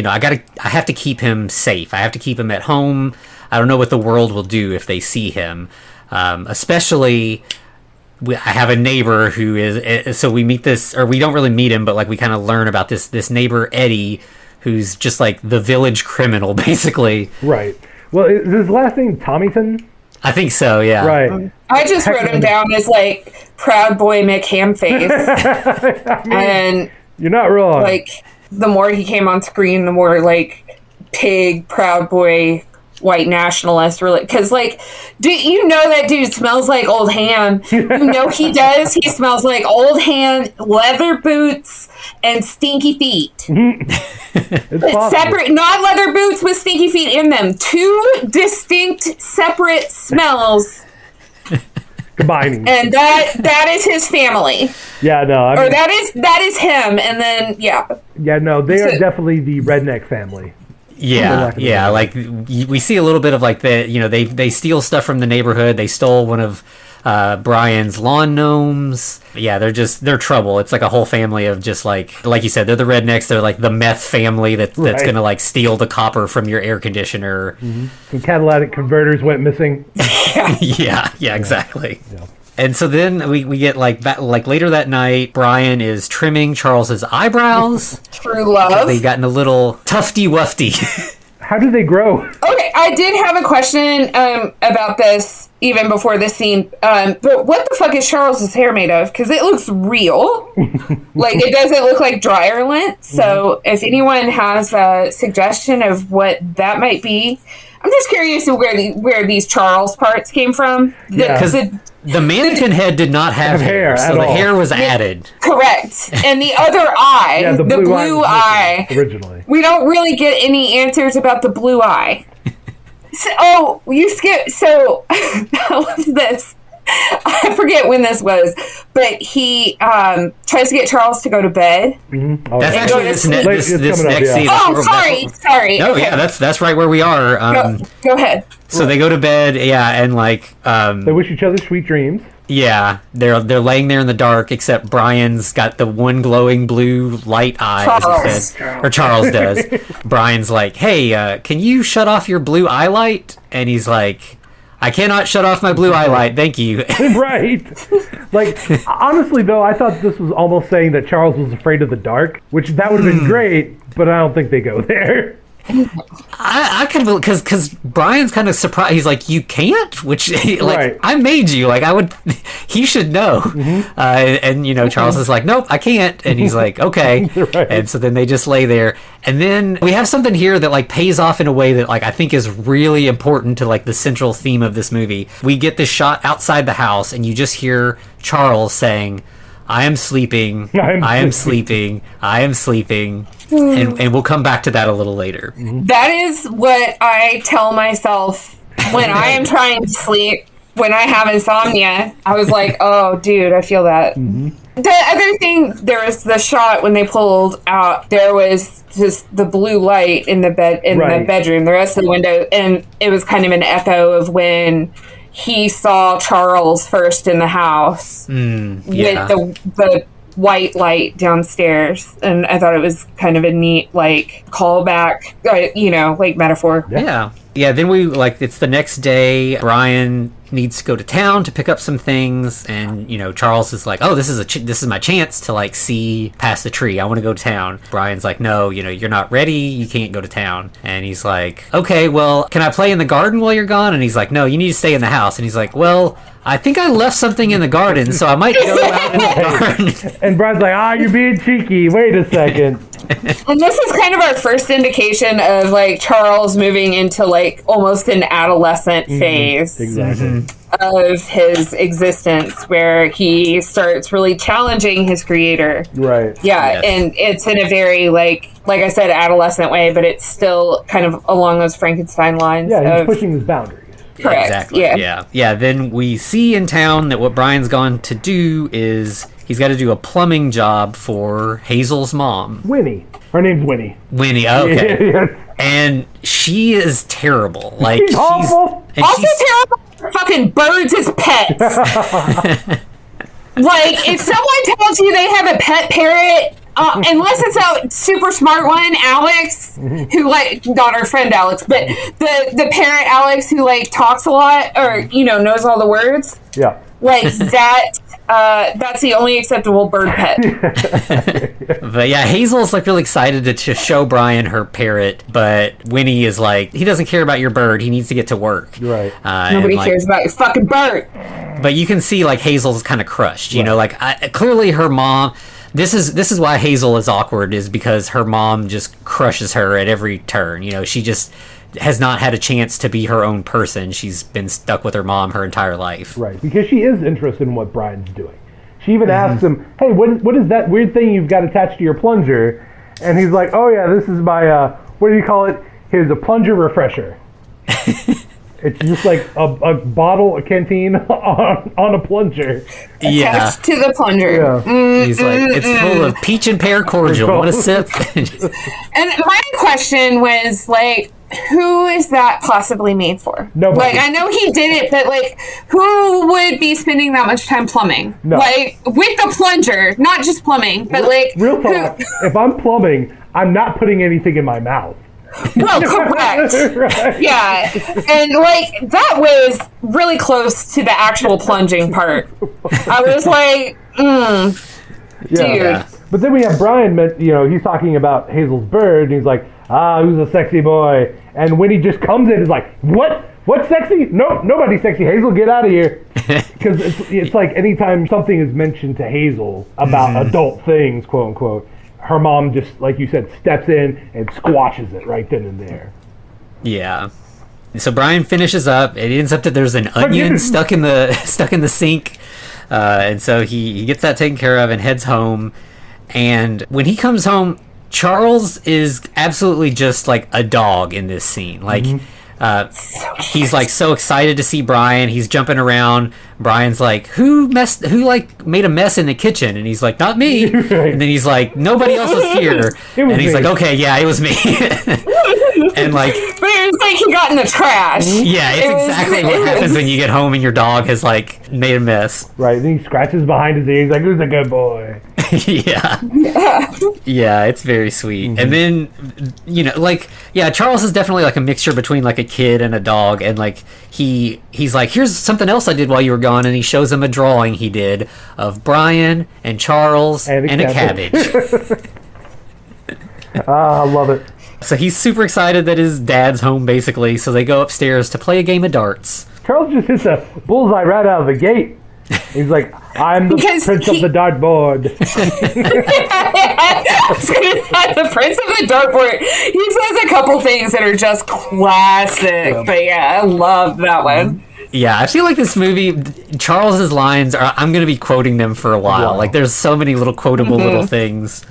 have to keep him safe. I have to keep him at home. I don't know what the world will do if they see him. Especially, I have a neighbor who is, so we meet this, or we don't really meet him, but we kind of learn about this neighbor, Eddie, who's just the village criminal, basically. Right. Well, is his last name Tommyson? I think so, yeah. Right. I just wrote him down as Proud Boy McHamface. And you're not wrong. The more he came on screen, the more pig, Proud Boy, white nationalist, really, because do you know that dude smells like old ham? You know he does. He smells like old ham, leather boots, and stinky feet. Separate, not leather boots with stinky feet in them. Two distinct, separate smells. Combining. And that is his family. Yeah, no. Or that is him, and then yeah. Yeah, no, they are definitely the redneck family. Yeah, we see a little bit of they steal stuff from the neighborhood. They stole one of Brian's lawn gnomes. Yeah, they're trouble. It's a whole family of just like you said, they're the rednecks. They're the meth family that's gonna steal the copper from your air conditioner. Mm-hmm. Some catalytic converters went missing. yeah, exactly. Yeah. And so then we get later that night, Brian is trimming Charles's eyebrows. True love. They've gotten a little tufty wufty. How do they grow? Okay, I did have a question about this even before this scene. But what the fuck is Charles's hair made of? Because it looks real. It doesn't look like dryer lint. So if anyone has a suggestion of what that might be, I'm just curious of where these Charles parts came from. Because the mannequin head did not have hair, so the hair was added. Correct. And the other eye, the blue eye, originally. We don't really get any answers about the blue eye. You skipped. So, what's this? I forget when this was, but he tries to get Charles to go to bed. Mm-hmm. Oh, that's actually this next scene. Oh, sorry. No, okay. Yeah, that's right where we are. Go ahead. So they go to bed, and they wish each other sweet dreams. Yeah, they're laying there in the dark, except Brian's got the one glowing blue light eye, as he said, or Charles does. Brian's like, "Hey, can you shut off your blue eye light?" And he's like, I cannot shut off my blue eye light, thank you. Right. Honestly, though, I thought this was almost saying that Charles was afraid of the dark, which that would have been great, but I don't think they go there. I kind of because Brian's kind of surprised. He's like, "You can't," which like Right. I made you. Like I would, he should know. And Charles is like, "Nope, I can't." And he's like, "Okay." Right. And so then they just lay there. And then we have something here that like pays off in a way that like I think is really important to like the central theme of this movie. We get this shot outside the house, and you just hear Charles saying, "I am sleeping. I am sleeping. I am sleeping." And we'll come back to that a little later. That is what I tell myself when I am trying to sleep, when I have insomnia. I was like, oh, dude, I feel that. The other thing, there was the shot when they pulled out, there was just the blue light in the Right. the bedroom, the rest of the window, and it was kind of an echo of when he saw Charles first in the house Yeah. with the white light downstairs, and I thought it was kind of a neat like callback, like metaphor. Yeah, then we like it's the next day. Brian needs to go to town to pick up some things, and Charles is like, "Oh, this is my chance to like see past the tree. I want to go to town." Brian's like, "No, you're not ready. You can't go to town." And he's like, "Okay, well, can I play in the garden while you're gone?" And he's like, "No, you need to stay in the house." And he's like, "Well, I think I left something in the garden, so I might go out in the garden." And Brian's like, you're being cheeky. Wait a second. And this is kind of our first indication of like Charles moving into like almost an adolescent phase Exactly. of his existence, where he starts really challenging his creator. Right. Yeah, Yes. and it's in a very like I said, adolescent way, but it's still kind of along those Frankenstein lines. Yeah, he's of, pushing his boundaries. correct. Exactly. Yeah. Yeah. Then we see in town that what Brian's gone to do is he's got to do a plumbing job for Hazel's mom, Winnie. Her name's Winnie. Winnie. Okay. Yes. And she is terrible. Like She's awful. and Also she's- terrible for fucking birds as pets. Like, if someone tells you they have a pet parrot, unless it's a super smart one, Alex, who like not our friend Alex, but the parrot Alex who like talks a lot or knows all the words, Yeah. like that. That's the only acceptable bird pet. But yeah, Hazel's like really excited to show Brian her parrot, but Winnie is like, he doesn't care about your bird. He needs to get to work. Right. Nobody cares about your fucking bird. But you can see like Hazel's kind of crushed. Like clearly her mom. This is why Hazel is awkward, is because her mom just crushes her at every turn. She just has not had a chance to be her own person. She's been stuck with her mom her entire life. Right. Because she is interested in what Brian's doing. She even asks him, hey, what is that weird thing you've got attached to your plunger? And he's like, oh, yeah, this is my, what do you call it? Here's a plunger refresher. It's just like a bottle, a canteen on a plunger. Yeah. Attached to the plunger. Yeah. He's like, it's full of peach and pear cordial. Want a sip? And my question was like, who is that possibly made for? Nobody. Like, I know he did it, but like, who would be spending that much time plumbing? No. Like, with the plunger, not just plumbing, but like, Real talk, if I'm plumbing, I'm not putting anything in my mouth. well, correct. Right. Yeah, and like that was really close to the actual plunging part. I was like, dude. Yeah. But then we have Brian, he's talking about Hazel's bird, and he's like, who's a sexy boy? And when he just comes in, is like, what? What's sexy? Nope, nobody's sexy. Hazel, get out of here. Because it's like anytime something is mentioned to Hazel about adult things, quote unquote, her mom just, like you said, steps in and squashes it right then and there. Yeah. So Brian finishes up. It ends up that there's an onion stuck in the sink, and so he gets that taken care of and heads home. And when he comes home, Charles is absolutely just like a dog in this scene. Like he's like so excited to see Brian. He's jumping around. Brian's like, who like made a mess in the kitchen? And he's like, not me. Right. And then he's like, nobody else was here. It was And he's me. like, okay, yeah, it was me. And like, But it was like he got in the trash. yeah, it's It was- exactly what happens when you get home and your dog has like made a mess. Right, then he scratches behind his ear. He's like, who's a good boy? Yeah. Yeah, it's very sweet. And then, Charles is definitely like a mixture between like a kid and a dog. And like he's like, here's something else I did while you were gone. And he shows him a drawing he did of Brian and Charles And a and a cabbage. I love it. So he's super excited that his dad's home, basically. So they go upstairs to play a game of darts. Charles just hits a bullseye right out of the gate. He's like, I'm the Because prince of the dartboard. The Prince of the Dartboard. He says a couple things that are just classic. But yeah, I love that one. Yeah, I feel like this movie, Charles's lines are, I'm going to be quoting them for a while. Wow. Like, there's so many little quotable little things.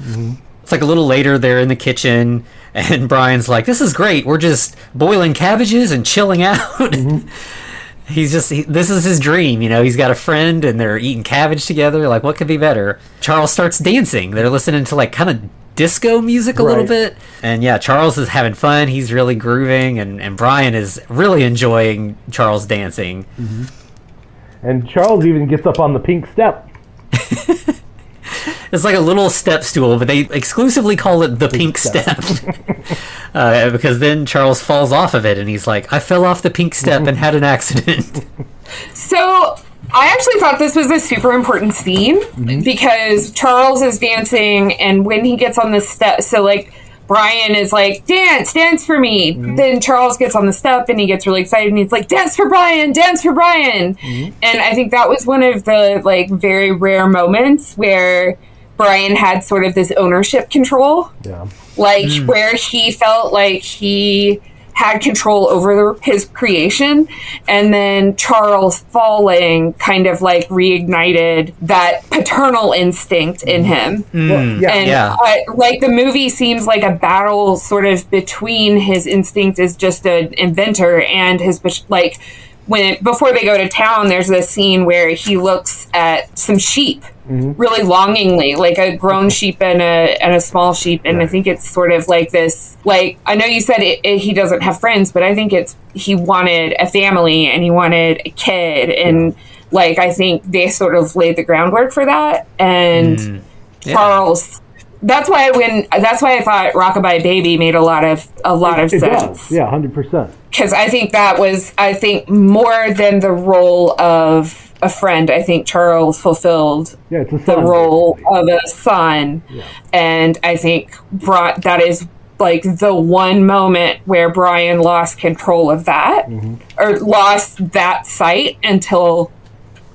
It's like a little later, they're in the kitchen, and Brian's like, this is great. We're just boiling cabbages and chilling out. This is his dream, you know. He's got a friend, and they're eating cabbage together. Like, what could be better? Charles starts dancing. They're listening to, like, kind of disco music a little Right. bit. And yeah, Charles is having fun. He's really grooving, and Brian is really enjoying Charles dancing. And Charles even gets up on the pink step. It's like a little step stool, but they exclusively call it the pink step. Because then Charles falls off of it, and he's like, I fell off the pink step and had an accident. So I actually thought this was a super important scene because Charles is dancing, and when he gets on the step, so like Brian is like, dance for me. Then Charles gets on the step and he gets really excited and he's like, dance for Brian. And I think that was one of the like very rare moments where Brian had sort of this ownership control. Yeah. Like where he felt like he had control over his creation, and then Charles falling kind of like reignited that paternal instinct in him. Well, yeah. And like the movie seems like a battle sort of between his instinct as just an inventor and his like before they go to town, there's this scene where he looks at some sheep really longingly, like a grown sheep and a small sheep, and I think it's sort of like this. Like I know you said he doesn't have friends, but I think he wanted a family and he wanted a kid, and like I think they sort of laid the groundwork for that. And Charles. That's why I thought Rockabye Baby made a lot of It sense. does. Yeah, 100%. Because I think that was, more than the role of a friend, I think Charles fulfilled Yeah, it's a the son, role basically. of a son. And I think that is like the one moment where Brian lost control of that, or lost that sight until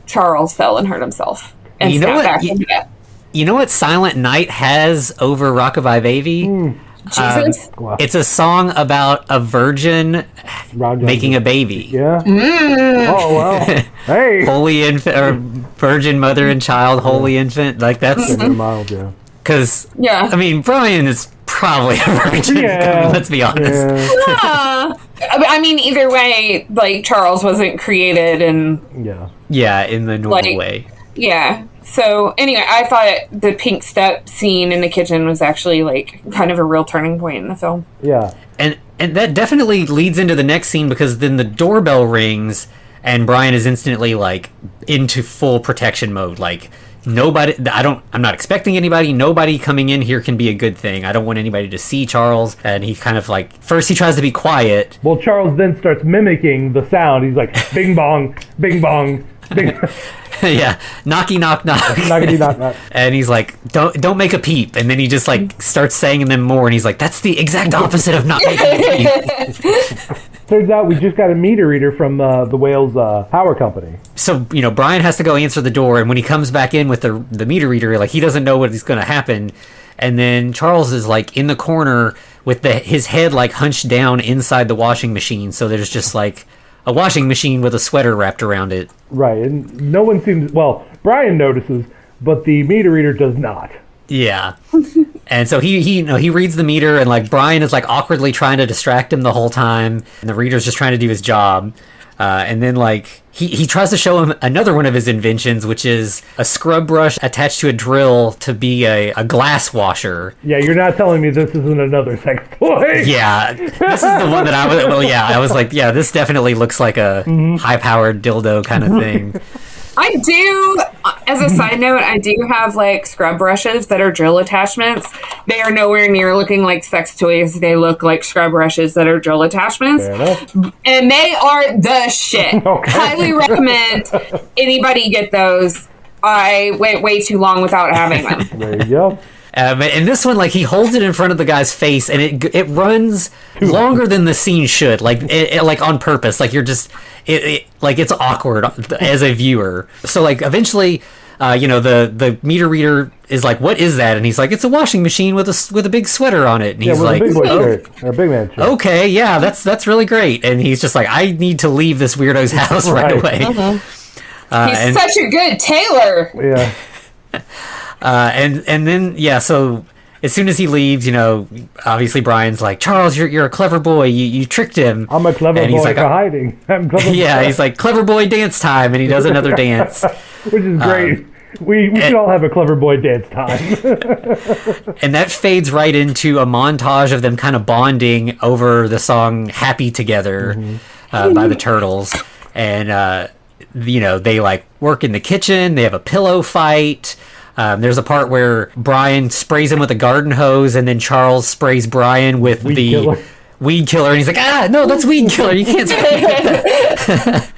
Charles fell and hurt himself and You know snapped what? back into that. You know what Silent Night has over Rockabye Baby? Jesus. Wow. It's a song about a virgin Roger. making a baby. Yeah. Oh, well. Hey. Holy infant, or virgin mother and child, holy infant. Like that's They're mild, yeah. because, Yeah. I mean, Brian is probably a virgin. Yeah. Let's be honest. Yeah. I mean, either way, like Charles wasn't created, and Yeah. Yeah, in the normal Like- way. yeah. So anyway, I thought the pink step scene in the kitchen was actually like kind of a real turning point in the film. Yeah. And that definitely leads into the next scene, because then the doorbell rings and Brian is instantly like into full protection mode. Like nobody, I'm not expecting anybody. Nobody coming in here can be a good thing. I don't want anybody to see Charles. And he kind of like, first he tries to be quiet. Well, Charles then starts mimicking the sound. He's like, bing bong, bing bong, bing. Yeah, knocky knock knock. Knockety knock knock. And he's like, don't make a peep. And then he just like starts saying them more, and he's like, that's the exact opposite of not making a peep. Turns out we just got a meter reader from the Wales Power Company. So, you know, Brian has to go answer the door, and when he comes back in with the meter reader, like, he doesn't know what is going to happen. And then Charles is like in the corner with his head like hunched down inside the washing machine. So there's just like a washing machine with a sweater wrapped around it. Right, and no one seems... Well, Brian notices, but the meter reader does not. Yeah. And so he reads the meter, and like Brian is like awkwardly trying to distract him the whole time, and the reader's just trying to do his job. And then like he tries to show him another one of his inventions, which is a scrub brush attached to a drill to be a glass washer. Yeah, you're not telling me this isn't another sex toy. Yeah, this is the one that I was like, yeah, this definitely looks like a high-powered dildo kind of thing. I do, as a side note, I do have like scrub brushes that are drill attachments. They are nowhere near looking like sex toys. They look like scrub brushes that are drill attachments. Fair enough. And they are the shit. Okay. Highly recommend anybody get those. I went way too long without having them. There you go. But in this one, like, he holds it in front of the guy's face, and it runs longer than the scene should, like like on purpose. Like you're just like it's awkward as a viewer. So like eventually, the meter reader is like, "What is that?" And he's like, "It's a washing machine with a big sweater on it." And he's with like, a big boy shirt, or a big man shirt. "Okay, yeah, that's really great." And he's just like, "I need to leave this weirdo's house right away." He's such a good tailor. Yeah. And then so as soon as he leaves, obviously Brian's like, "Charles, you're a clever boy. You tricked him." I'm a clever and boy he's like, for hiding. I'm clever yeah, he's like, "Clever boy dance time," and he does another dance, which is great. We should all have a clever boy dance time. and that fades right into a montage of them kind of bonding over the song "Happy Together" by the Turtles, and they like work in the kitchen. They have a pillow fight. There's a part where Brian sprays him with a garden hose, and then Charles sprays Brian with weed killer, and he's like, "Ah, no, that's weed killer. You can't spray that."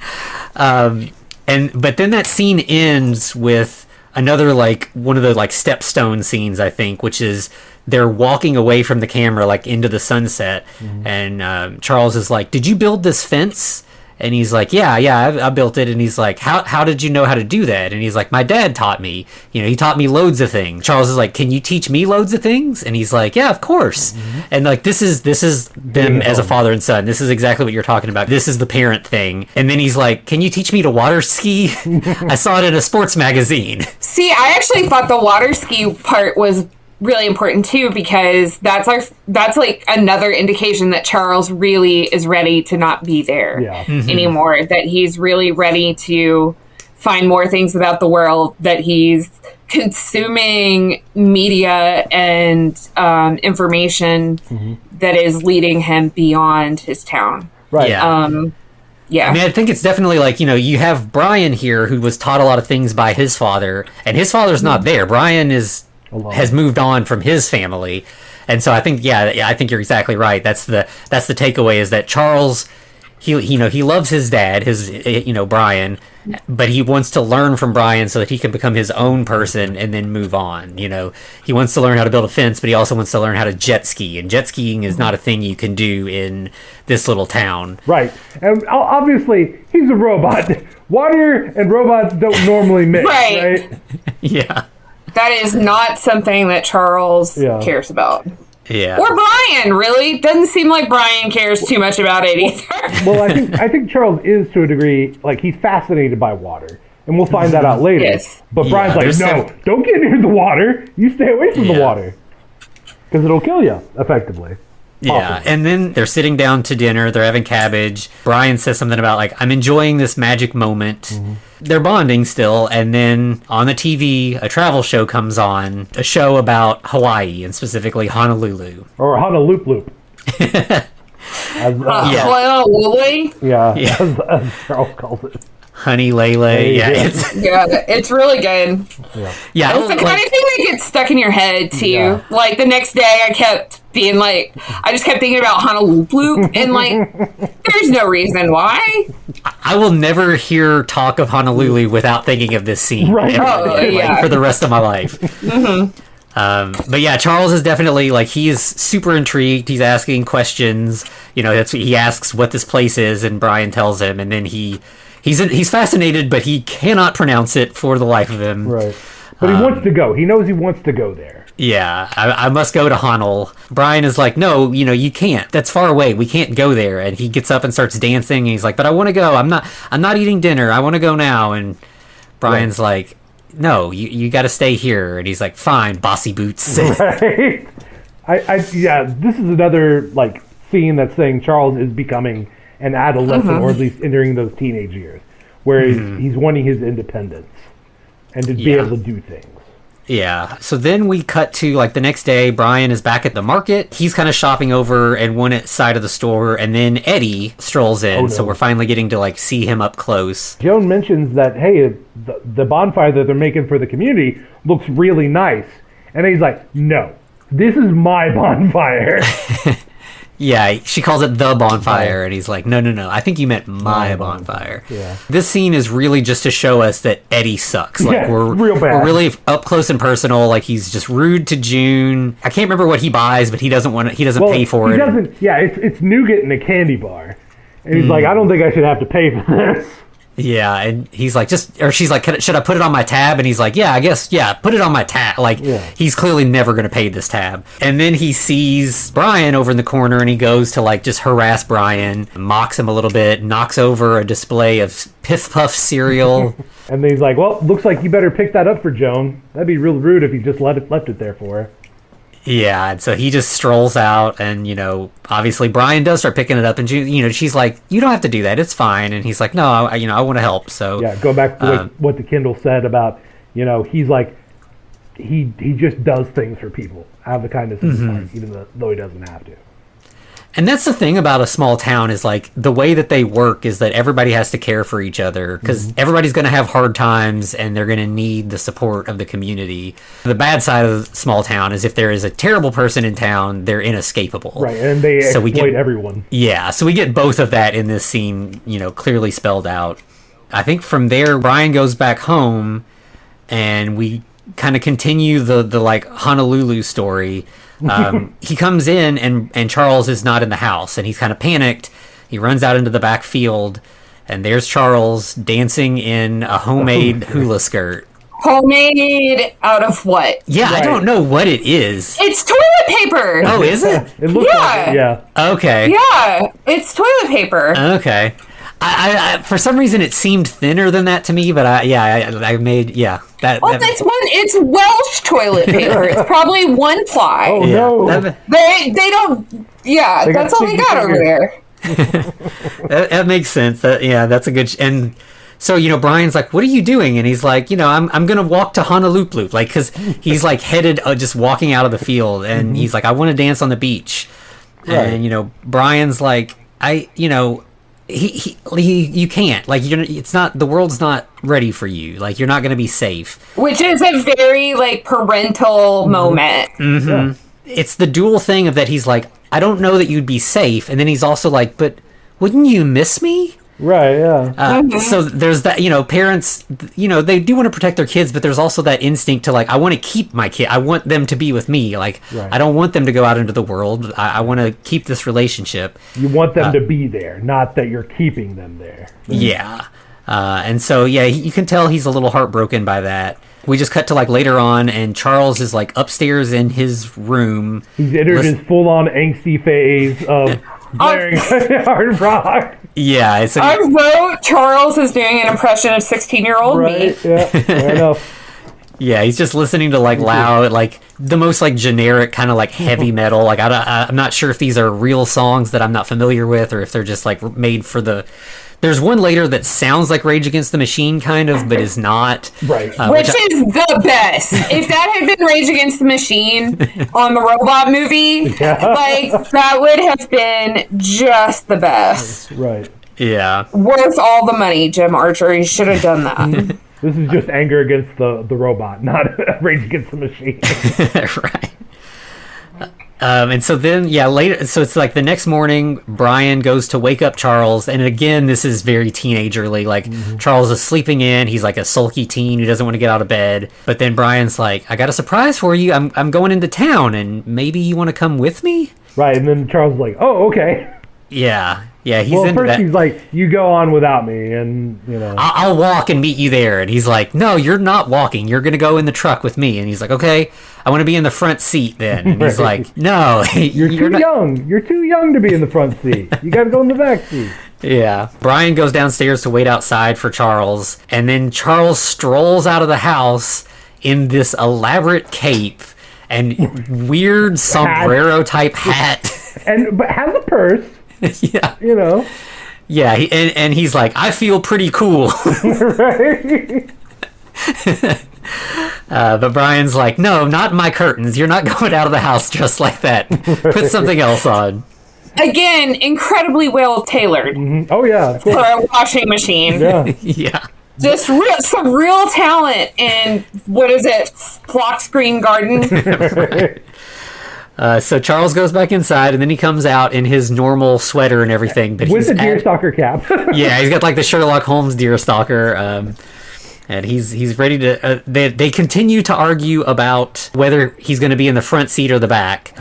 But then that scene ends with another, like, one of the like stepstone scenes, I think, which is they're walking away from the camera like into the sunset, and Charles is like, "Did you build this fence?" And he's like, yeah, I built it. And he's like, how did you know how to do that? And he's like, my dad taught me. He taught me loads of things. Charles is like, can you teach me loads of things? And he's like, yeah, of course. And like, this is them as a father and son. This is exactly what you're talking about. This is the parent thing. And then he's like, can you teach me to water ski? I saw it in a sports magazine. See, I actually thought the water ski part was really important too, because that's like another indication that Charles really is ready to not be there anymore, that he's really ready to find more things about the world, that he's consuming media and information that is leading him beyond his town. Right. Yeah. I mean, I think it's definitely like, you have Brian here who was taught a lot of things by his father, and his father's not there. Brian has moved on from his family, and so I think I think you're exactly right. That's the takeaway, is that Charles, he loves his dad, his Brian, but he wants to learn from Brian so that he can become his own person and then move on. He wants to learn how to build a fence, but he also wants to learn how to jet ski, and jet skiing is not a thing you can do in this little town. Right. And obviously he's a robot. Water and robots don't normally mix, right? Yeah. That is not something that Charles cares about. Yeah. Or Brian, really. Doesn't seem like Brian cares too much about it either. Well, I think Charles is, to a degree, like, he's fascinated by water. And we'll find that out later. Yes. But Brian's like, no, don't get near the water. You stay away from the water. Because it'll kill you, effectively. Yeah, Possibly. and then they're sitting down to dinner. They're having cabbage. Brian says something about, like, I'm enjoying this magic moment. They're bonding still, and then on the TV, a travel show comes on, a show about Hawaii, and specifically Honolulu. Or Honolulu. Honolulu? As Charles calls it. Honey Lele. It's really good. Yeah. It's the kind of thing that gets stuck in your head, too. Yeah. Like, the next day, I kept being like, I just kept thinking about Honolulu, and like, there's no reason why. I will never hear talk of Honolulu without thinking of this scene. Right. Like, for the rest of my life. But yeah, Charles is definitely, like, he's super intrigued. He's asking questions. He asks what this place is, and Brian tells him, and then he's fascinated, but he cannot pronounce it for the life of him. Right. But he wants to go. He knows he wants to go there. Yeah, I must go to Honol. Brian is like, no, you can't. That's far away. We can't go there. And he gets up and starts dancing. And he's like, but I want to go. I'm not eating dinner. I want to go now. And Brian's like, no, you got to stay here. And he's like, fine, bossy boots. Right. This is another, like, scene that's saying Charles is becoming an adolescent, or at least entering those teenage years, where he's wanting his independence and to be able to do things. Yeah. So then we cut to, like, the next day. Brian is back at the market. He's kind of shopping over at one side of the store, and then Eddie strolls in. So we're finally getting to, like, see him up close. Joan mentions that, hey, the bonfire that they're making for the community looks really nice. And he's like, no, this is my bonfire. Yeah, she calls it the bonfire, and he's like, no, I think you meant my bonfire. Yeah. This scene is really just to show us that Eddie sucks. Like, Yeah, we're real bad. We're really up close and personal. Like, he's just rude to June. I can't remember what he buys, but he doesn't pay for he it. Doesn't, yeah, it's nougat in a candy bar. And he's like, I don't think I should have to pay for this. Yeah, and he's like, she's like, should I put it on my tab? And he's like, yeah, I guess, yeah, put it on my tab. Like, he's clearly never going to pay this tab. And then he sees Brian over in the corner, and he goes to, like, just harass Brian, mocks him a little bit, knocks over a display of Piff Puff cereal. And then he's like, well, looks like you better pick that up for Joan. That'd be real rude if you just left it there for her. Yeah, and so he just strolls out, and, obviously Brian does start picking it up, and, she's like, you don't have to do that, it's fine. And he's like, no, I want to help, so... Yeah, go back to what the Kindle said about, he's like, he just does things for people out of the kindness of his heart, even though he doesn't have to. And that's the thing about a small town is, like, the way that they work is that everybody has to care for each other because everybody's going to have hard times and they're going to need the support of the community. The bad side of the small town is if there is a terrible person in town, they're inescapable. Right, and they exploit everyone. Yeah, so we get both of that in this scene, clearly spelled out. I think from there, Brian goes back home and we kind of continue the like Honolulu story. He comes in and Charles is not in the house and he's kind of panicked. He runs out into the back field and there's Charles dancing in a homemade hula skirt. Homemade out of what? Yeah, right. I don't know what it is. It's toilet paper. Oh, is it? It looks like it, yeah. Okay. Yeah, it's toilet paper. Okay. I for some reason it seemed thinner than that to me, but I made it's Welsh toilet paper. It's probably one ply. Oh no, they don't. Yeah, that's all they got over there. that makes sense. That's a good. And so Brian's like, "What are you doing?" And he's like, "I'm gonna walk to Honolulu," like because he's like headed just walking out of the field, and he's like, "I want to dance on the beach," right. And Brian's like, you can't, like, it's not, the world's not ready for you, like you're not going to be safe, which is a very like parental moment. Yeah. It's the dual thing of that he's like, I don't know that you'd be safe, and then he's also like, but wouldn't you miss me? Right, yeah. So there's that, parents, they do want to protect their kids, but there's also that instinct to like, I want to keep my kid. I want them to be with me. Like, right. I don't want them to go out into the world. I want to keep this relationship. You want them to be there, not that you're keeping them there. Yeah. And so, you can tell he's a little heartbroken by that. We just cut to like later on, and Charles is like upstairs in his room. He's entered his full-on angsty phase of blaring hard rock. Yeah, I wrote Charles is doing an impression of 16-year-old me. Yeah, fair enough. Yeah, he's just listening to like loud, like the most like generic kind of like heavy metal. Like I'm not sure if these are real songs that I'm not familiar with, or if they're just like made for the. There's one later that sounds like Rage Against the Machine, kind of, but is not. Right. Which is the best. If that had been Rage Against the Machine on the Robot movie, like, that would have been just the best. Right. Yeah. Worth all the money, Jim Archer. You should have done that. This is just anger against the robot, not Rage Against the Machine. Right. And so then, later, so it's like the next morning, Brian goes to wake up Charles, and again, this is very teenagerly, like, Charles is sleeping in, he's like a sulky teen who doesn't want to get out of bed, but then Brian's like, I got a surprise for you, I'm going into town, and maybe you want to come with me? Right, and then Charles is like, oh, okay. Yeah, he's well, into first that. He's like, you go on without me, and, I'll walk and meet you there, and he's like, no, you're not walking, you're gonna go in the truck with me, and he's like, okay, I want to be in the front seat then, and he's like, no, you're too young, you're too young to be in the front seat, you gotta go in the back seat. Yeah. Brian goes downstairs to wait outside for Charles, and then Charles strolls out of the house in this elaborate cape and weird sombrero type hat, but has a purse. Yeah. Yeah, and he's like, I feel pretty cool. Right. But Brian's like, no, not my curtains. You're not going out of the house just like that. Put something else on. Again, incredibly well tailored. Mm-hmm. Oh, yeah. For a washing machine. Yeah. Yeah. Just some real talent in, what is it, Flock Screen Garden? Right. So Charles goes back inside, and then he comes out in his normal sweater and everything. But With he's a deerstalker cap. yeah, he's got like the Sherlock Holmes deerstalker, and he's ready to. They continue to argue about whether he's going to be in the front seat or the back.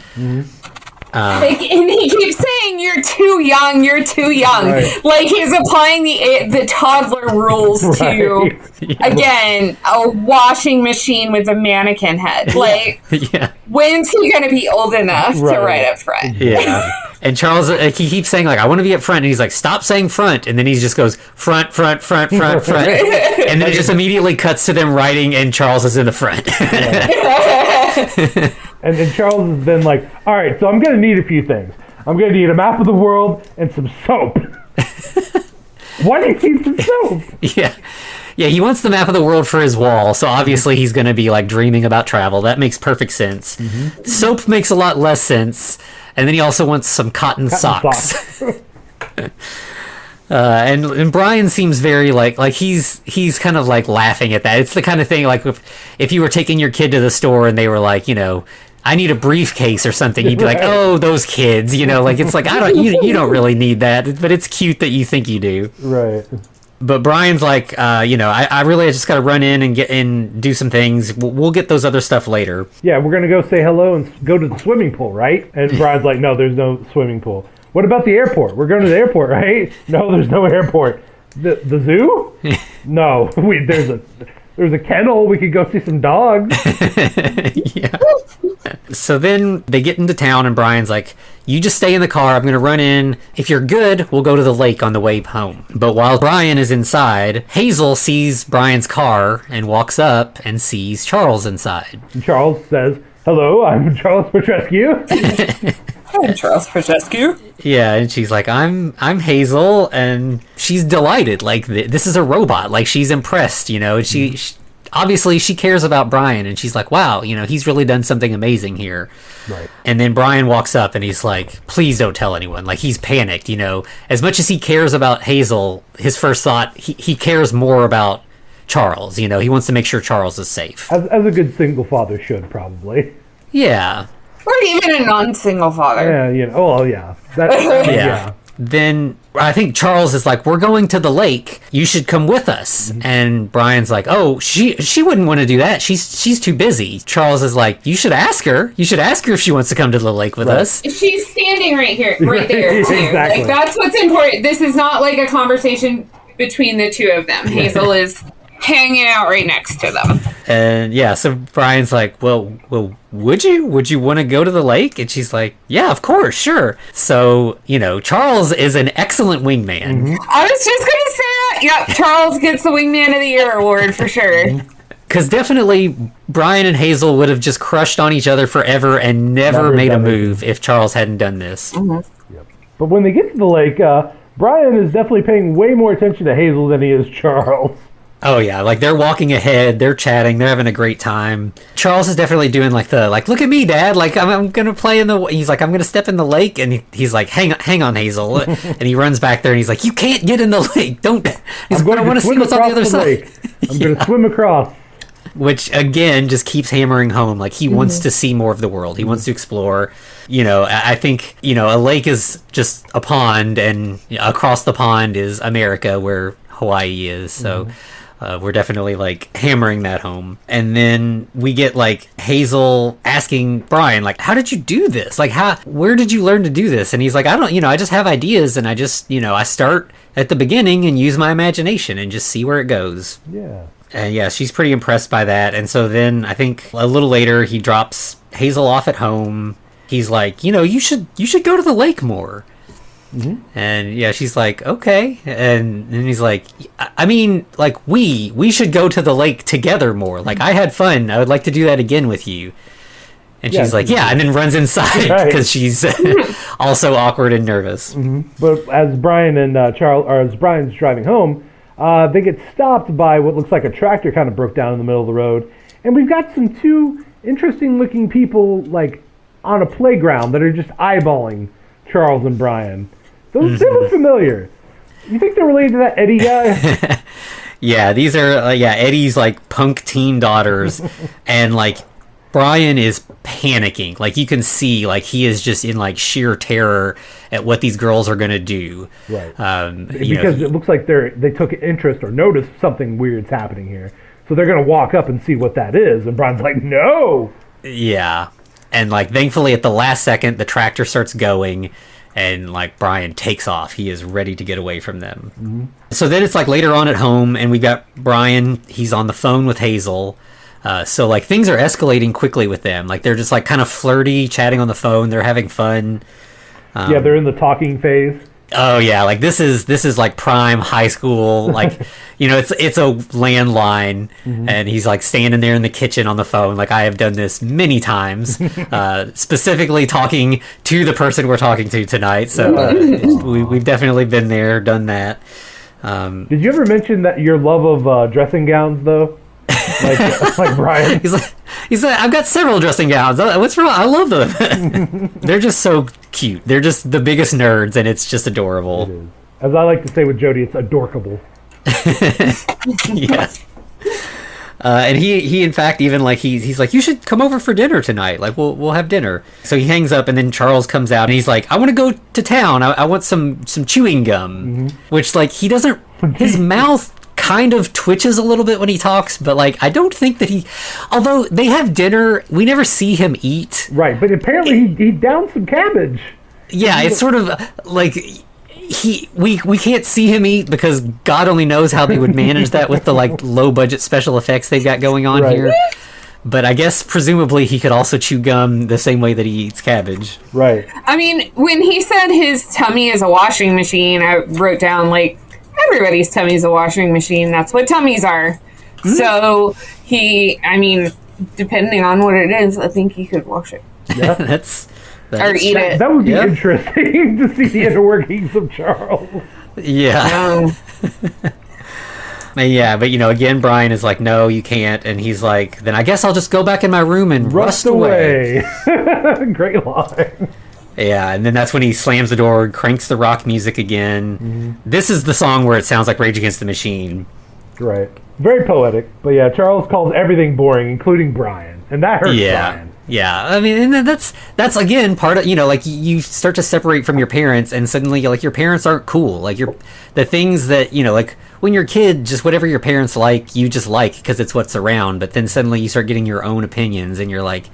Like, and he keeps saying, "You're too young. You're too young." Right. Like he's applying the toddler rules to again a washing machine with a mannequin head. Like, Yeah. when's he going to be old enough to Right. ride up front? Yeah. And Charles, he keeps saying, like, I want to be up front. And he's like, stop saying front. And then he just goes, front, front, front, front, front. And then it just immediately cuts to them writing, and Charles is in the front. And then Charles has been like, all right, so I'm going to need a few things. I'm going to need a map of the world and some soap. Why do you need some soap? Yeah. Yeah, he wants the map of the world for his wall, so obviously he's going to be, like, dreaming about travel. That makes perfect sense. Soap makes a lot less sense. And then he also wants some cotton socks. And Brian seems very like he's kind of like laughing at that. It's the kind of thing like if you were taking your kid to the store and they were like, you know, I need a briefcase or something, you'd be like, oh, those kids, you know, like it's like you don't really need that, but it's cute that you think you do. Right. But Brian's like, you know, I really just got to run in and get in, do some things. We'll get those other stuff later. Yeah, we're going to go say hello and go to the swimming pool, right? And Brian's like, no, there's no swimming pool. What about the airport? We're going to the airport, right? No, there's no airport. The zoo? No, there's a kennel. We could go see some dogs. Yeah. So then they get into town, and Brian's like, you just stay in the car. I'm going to run in. If you're good, we'll go to the lake on the way home. But while Brian is inside, Hazel sees Brian's car and walks up and sees Charles inside. And Charles says, hello, I'm Charles Petrescu. I'm Charles Petrescu. Yeah, and she's like, I'm Hazel, and she's delighted. Like, this is a robot. Like, she's impressed, you know, and she obviously she cares about Brian, and she's like, wow, you know, he's really done something amazing here. Right. And then Brian walks up and he's like, please don't tell anyone. Like, he's panicked, you know. As much as he cares about Hazel, his first thought, he cares more about Charles, you know. He wants to make sure Charles is safe. As a good single father should, probably. Yeah. Or even a non-single father. Yeah, you know, oh, yeah. Yeah. Then I think Charles is like, we're going to the lake. You should come with us. And Brian's like, oh, she wouldn't want to do that. She's too busy. Charles is like, you should ask her. You should ask her if she wants to come to the lake with us. She's standing right here, right there, too. Exactly. Like, that's what's important. This is not like a conversation between the two of them. Hazel is hanging out right next to them. And yeah, so Brian's like, well, would you want to go to the lake? And she's like, yeah, of course, sure. So, you know, Charles is an excellent wingman. I was just going to say that. Yep, Charles gets the Wingman of the Year award for sure. Because definitely Brian and Hazel would have just crushed on each other forever and never made a done it. move if Charles hadn't done this. But when they get to the lake, Brian is definitely paying way more attention to Hazel than he is Charles. Oh yeah, like they're walking ahead, they're chatting, they're having a great time. Charles is definitely doing like look at me, Dad, like I'm gonna play in the. He's like, I'm gonna step in the lake, and he's like, hang on, Hazel, and he runs back there, and he's like, you can't get in the lake, don't. He's like, I want to see what's on the other side. I'm gonna swim across. Which again just keeps hammering home, like he wants to see more of the world, he wants to explore. You know, I think, you know, a lake is just a pond, and across the pond is America, where Hawaii is. So. We're definitely like hammering that home. And then we get like Hazel asking Brian, like, how did you do this? Like, where did you learn to do this? And he's like, I just have ideas, and I just, I start at the beginning and use my imagination and just see where it goes. Yeah. And yeah, she's pretty impressed by that. And so then I think a little later he drops Hazel off at home. He's like, you should go to the lake more. And yeah, she's like, okay. And then he's like, I mean, like we should go to the lake together more. Like, I had fun. I would like to do that again with you. And she's like, yeah, and then runs inside because she's also awkward and nervous. But as Brian and as Brian's driving home, they get stopped by what looks like a tractor kind of broke down in the middle of the road. And we've got two interesting looking people like on a playground that are just eyeballing Charles and Brian. Those they look familiar. You think they're related to that Eddie guy? Yeah, these are Eddie's like punk teen daughters, and like Brian is panicking. Like, you can see, like, he is just in, like, sheer terror at what these girls are going to do. Right. Because it looks like they took interest or noticed something weird's happening here. So they're going to walk up and see what that is. And Brian's like, no! Yeah. And, like, thankfully at the last second, the tractor starts going. And, like, Brian takes off. He is ready to get away from them. Mm-hmm. So then it's, like, later on at home. And we got Brian. He's on the phone with Hazel. So, like, things are escalating quickly with them. Like, they're just, like, kind of flirty, chatting on the phone. They're having fun. Yeah, they're in the talking phase. Oh, yeah. Like, this is like, prime high school. Like, you know, it's a landline. Mm-hmm. And he's, like, standing there in the kitchen on the phone. Like, I have done this many times. Specifically talking to the person we're talking to tonight. So, we've definitely been there, done that. Did you ever mention that your love of dressing gowns, though? like Brian. He's like, I've got several dressing gowns. What's wrong? I love them. They're just so cute. They're just the biggest nerds, and it's just adorable. It is. As I like to say with Jody, it's adorkable. Yeah. And he in fact even like he's like, you should come over for dinner tonight. Like we'll have dinner. So he hangs up, and then Charles comes out, and he's like, I want to go to town. I want some chewing gum, which like he doesn't. His mouth kind of twitches a little bit when he talks, but like I don't think that although they have dinner, we never see him eat. Right, but apparently he downed some cabbage. Yeah, it's sort of like we can't see him eat because God only knows how they would manage that with the like low budget special effects they've got going on here. But I guess presumably he could also chew gum the same way that he eats cabbage. Right. I mean, when he said his tummy is a washing machine, I wrote down like, everybody's tummy is a washing machine. That's what tummies are. Mm-hmm. So depending on what it is, I think he could wash it. Yeah. That's or eat it. That would be interesting to see the inner workings of Charles. Yeah. Yeah, but again, Brian is like, no, you can't. And he's like, then I guess I'll just go back in my room and rust away. Great line. Yeah, and then that's when he slams the door, cranks the rock music again. Mm-hmm. This is the song where it sounds like Rage Against the Machine. Right. Very poetic. But yeah, Charles calls everything boring, including Brian. And that hurts Brian. Yeah, I mean, and that's again part of, like you start to separate from your parents, and suddenly like your parents aren't cool. Like the things that, like when you're a kid, just whatever your parents like, you just like because it's what's around. But then suddenly you start getting your own opinions, and you're like,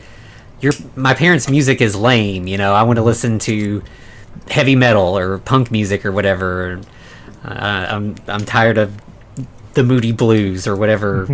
my parents' music is lame. I want to listen to heavy metal or punk music or whatever. I'm tired of the Moody Blues or whatever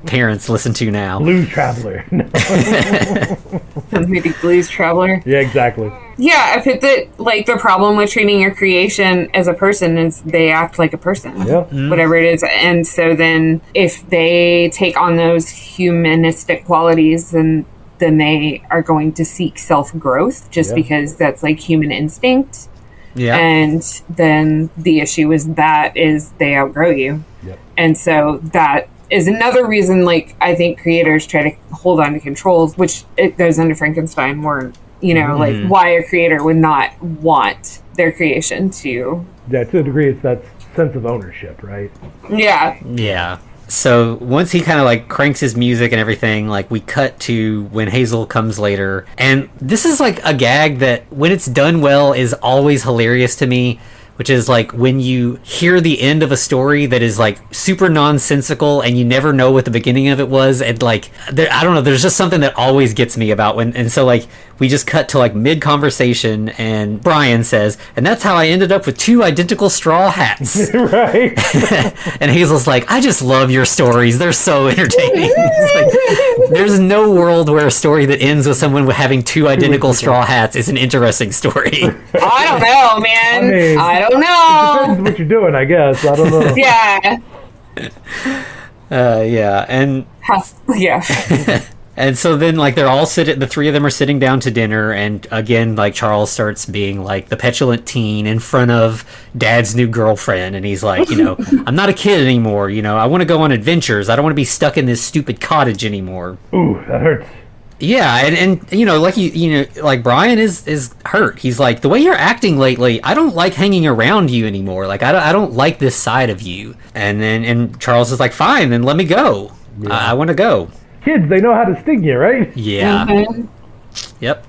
parents listen to now. Blues Traveler. The Moody Blues Traveler. Yeah, exactly. Yeah, I put that like the problem with treating your creation as a person is they act like a person. Yeah. Mm-hmm. Whatever it is. And so then if they take on those humanistic qualities, then they are going to seek self-growth just because that's like human instinct. Yeah. And then the issue is they outgrow you. Yep. And so that is another reason, like, I think creators try to hold on to controls, which it goes into Frankenstein more, like why a creator would not want their creation to. Yeah, to a degree, it's that sense of ownership, right? Yeah. Yeah. So once he kind of like cranks his music and everything, like we cut to when Hazel comes later. And this is like a gag that when it's done well is always hilarious to me, which is like when you hear the end of a story that is like super nonsensical and you never know what the beginning of it was. And like, I don't know, there's just something that always gets me about and so like we just cut to like mid conversation and Brian says, and that's how I ended up with 2 identical straw hats. Right. And Hazel's like, I just love your stories. They're so entertaining. Like, there's no world where a story that ends with someone having 2 identical straw hats is an interesting story. I don't know, man. I don't know. It depends what you're doing, I guess. I don't know. Yeah. Yeah, and yeah. And so then, like, they're all the 3 of them are sitting down to dinner, and again, like, Charles starts being, like, the petulant teen in front of Dad's new girlfriend, and he's like, I'm not a kid anymore, I want to go on adventures, I don't want to be stuck in this stupid cottage anymore. Ooh, that hurts. Yeah, and like, like, Brian is hurt. He's like, the way you're acting lately, I don't like hanging around you anymore, like, I don't like this side of you. And Charles is like, fine, then let me go. Yeah. I want to go. kids, they know how to sting you, right? Yeah. Yep.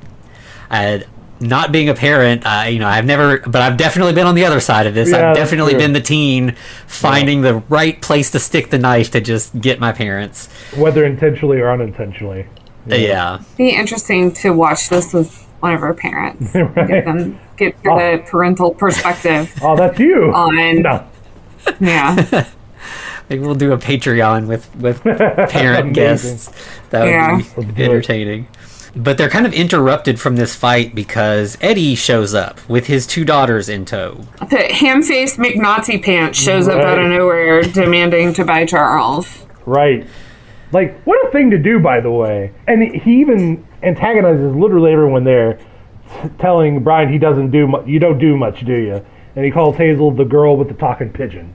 Not being a parent, I've never, but I've definitely been on the other side of this. Yeah, I've that's definitely true. been the teen finding the right place to stick the knife to just get my parents. Whether intentionally or unintentionally. Yeah. Be interesting to watch this with one of our parents. Right. Get the parental perspective Oh, that's you. on. No. Yeah. Maybe we'll do a Patreon with parent guests. That would Yeah. Let's be do it. entertaining. But they're kind of interrupted from this fight because Eddie shows up with his 2 daughters in tow. The ham-faced McNazi pants shows up out of Right. nowhere demanding to buy Charles. Right. Like, what a thing to do, by the way. And he even antagonizes literally everyone there, telling Brian he doesn't do much. You don't do much, do you? And he calls Hazel the girl with the talking pigeon.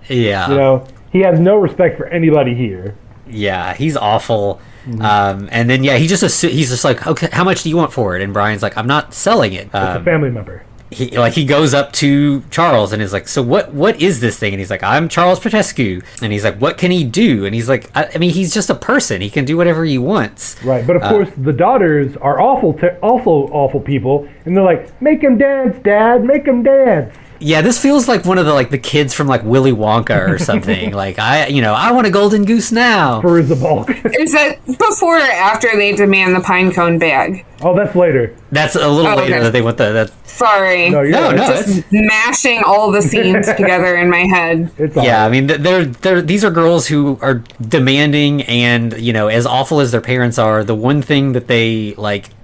Yeah. You know, he has no respect for anybody here. Yeah, he's awful. And then he's just like, okay, how much do you want for it? And Brian's like, I'm not selling it. It's a family member. He goes up to Charles and is like, so what is this thing? And he's like, I'm Charles Petrescu. And he's like, what can he do? And he's like, I mean, he's just a person. He can do whatever he wants. Right, but of course the daughters are also awful people, and they're like, make him dance, Dad, make him dance. Yeah, this feels like one of the kids from like Willy Wonka or something. Like I want a golden goose now. For the bulk. Is that before or after they demand the pine cone bag? Oh, that's later. That's a little Oh, later okay. that they want that. Sorry. No, you're right. Just mashing all the scenes together in my head. It's all Yeah, I right. mean, these are girls who are demanding, and as awful as their parents are, the one thing that they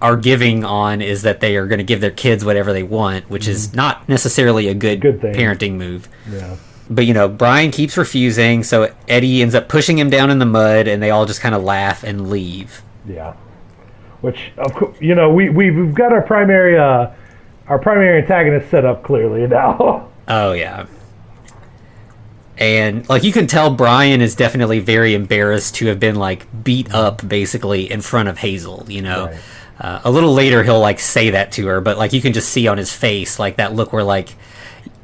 are giving on is that they are going to give their kids whatever they want, which is not necessarily a good thing. parenting move. Yeah. But Brian keeps refusing, so Eddie ends up pushing him down in the mud, and they all just kind of laugh and leave. Yeah. Which, of course, we've got our primary antagonist set up clearly now. Oh yeah. And you can tell Brian is definitely very embarrassed to have been beat up basically in front of Hazel, Right. A little later he'll say that to her, but you can just see on his face that look where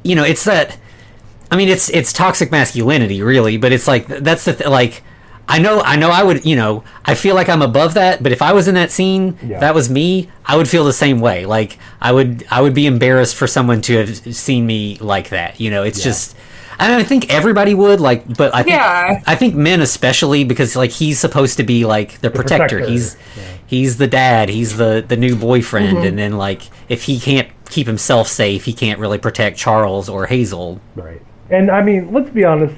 it's that, I mean it's toxic masculinity really, but it's that's the I know I would, I feel like I'm above that, but if I was in that scene, Yeah. that was me, I would feel the same way. I would be embarrassed for someone to have seen me like that. It's just, I think everybody would, but I think men especially, because he's supposed to be the protector. He's the dad, he's the new boyfriend, and then if he can't keep himself safe, he can't really protect Charles or Hazel. Right. And I mean, let's be honest,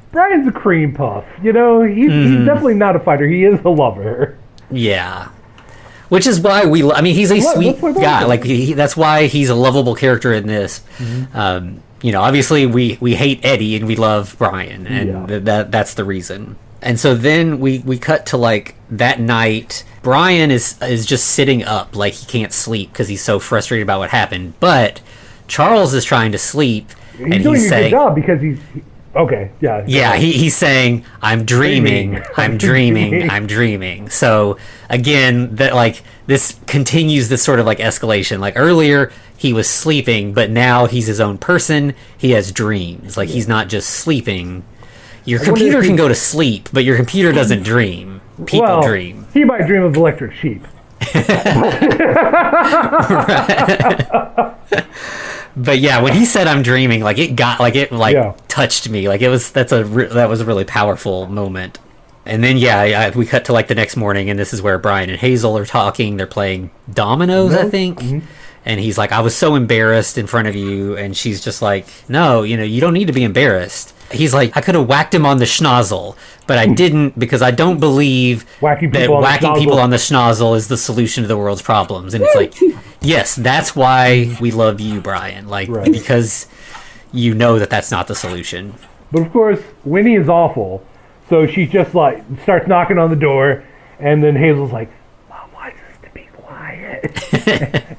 Brian's a cream puff. He's definitely not a fighter. He is a lover. Yeah. Which is why he's a That's sweet why I guy. love him. That's why he's a lovable character in this. Obviously we hate Eddie and we love Brian, and that's the reason. And so then we cut to that night. Brian is just sitting up, he can't sleep because he's so frustrated about what happened. But Charles is trying to sleep, and He's doing he's a saying, good job because okay, yeah. yeah, he's saying, I'm dreaming, I'm dreaming, I'm dreaming. So again, that this continues this sort of escalation. Earlier he was sleeping, but now he's his own person. He has dreams. He's not just sleeping. Your computer can go to sleep, but your computer doesn't dream. People dream. He might dream of electric sheep. But yeah, when he said I'm dreaming, it got touched me. That was a really powerful moment. And then we cut to the next morning, and this is where Brian and Hazel are talking. They're playing dominoes, I think. Mm-hmm. And he's like, I was so embarrassed in front of you, and she's just like, no, you don't need to be embarrassed. He's like, I could have whacked him on the schnozzle, but I didn't, because I don't believe Whacking that people on the whacking schnozzle. people on the schnozzle is the solution to the world's problems. And it's yes, that's why we love you, Brian. Right. Because you know that that's not the solution. But of course, Winnie is awful, so she just starts knocking on the door, and then Hazel's like, Mom wants us to be quiet.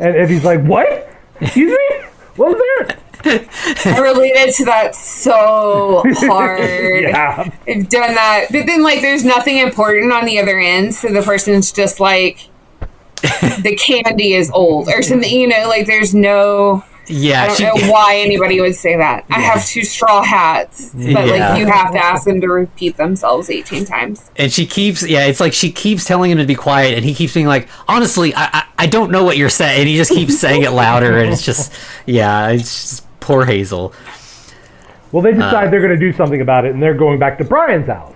and he's like, what? Excuse me? What was that? I related to that so hard. Yeah. I've done that. But then, there's nothing important on the other end, so the person's just the candy is old or something, there's no Yeah, I don't know why anybody would say that. I have 2 straw hats, but like you have to ask them to repeat themselves 18 times. And she keeps, it's like she keeps telling him to be quiet, and he keeps being like, honestly, I don't know what you're saying. And he just keeps saying it louder, and it's just, it's just poor Hazel. Well, they decide they're going to do something about it, and they're going back to Brian's house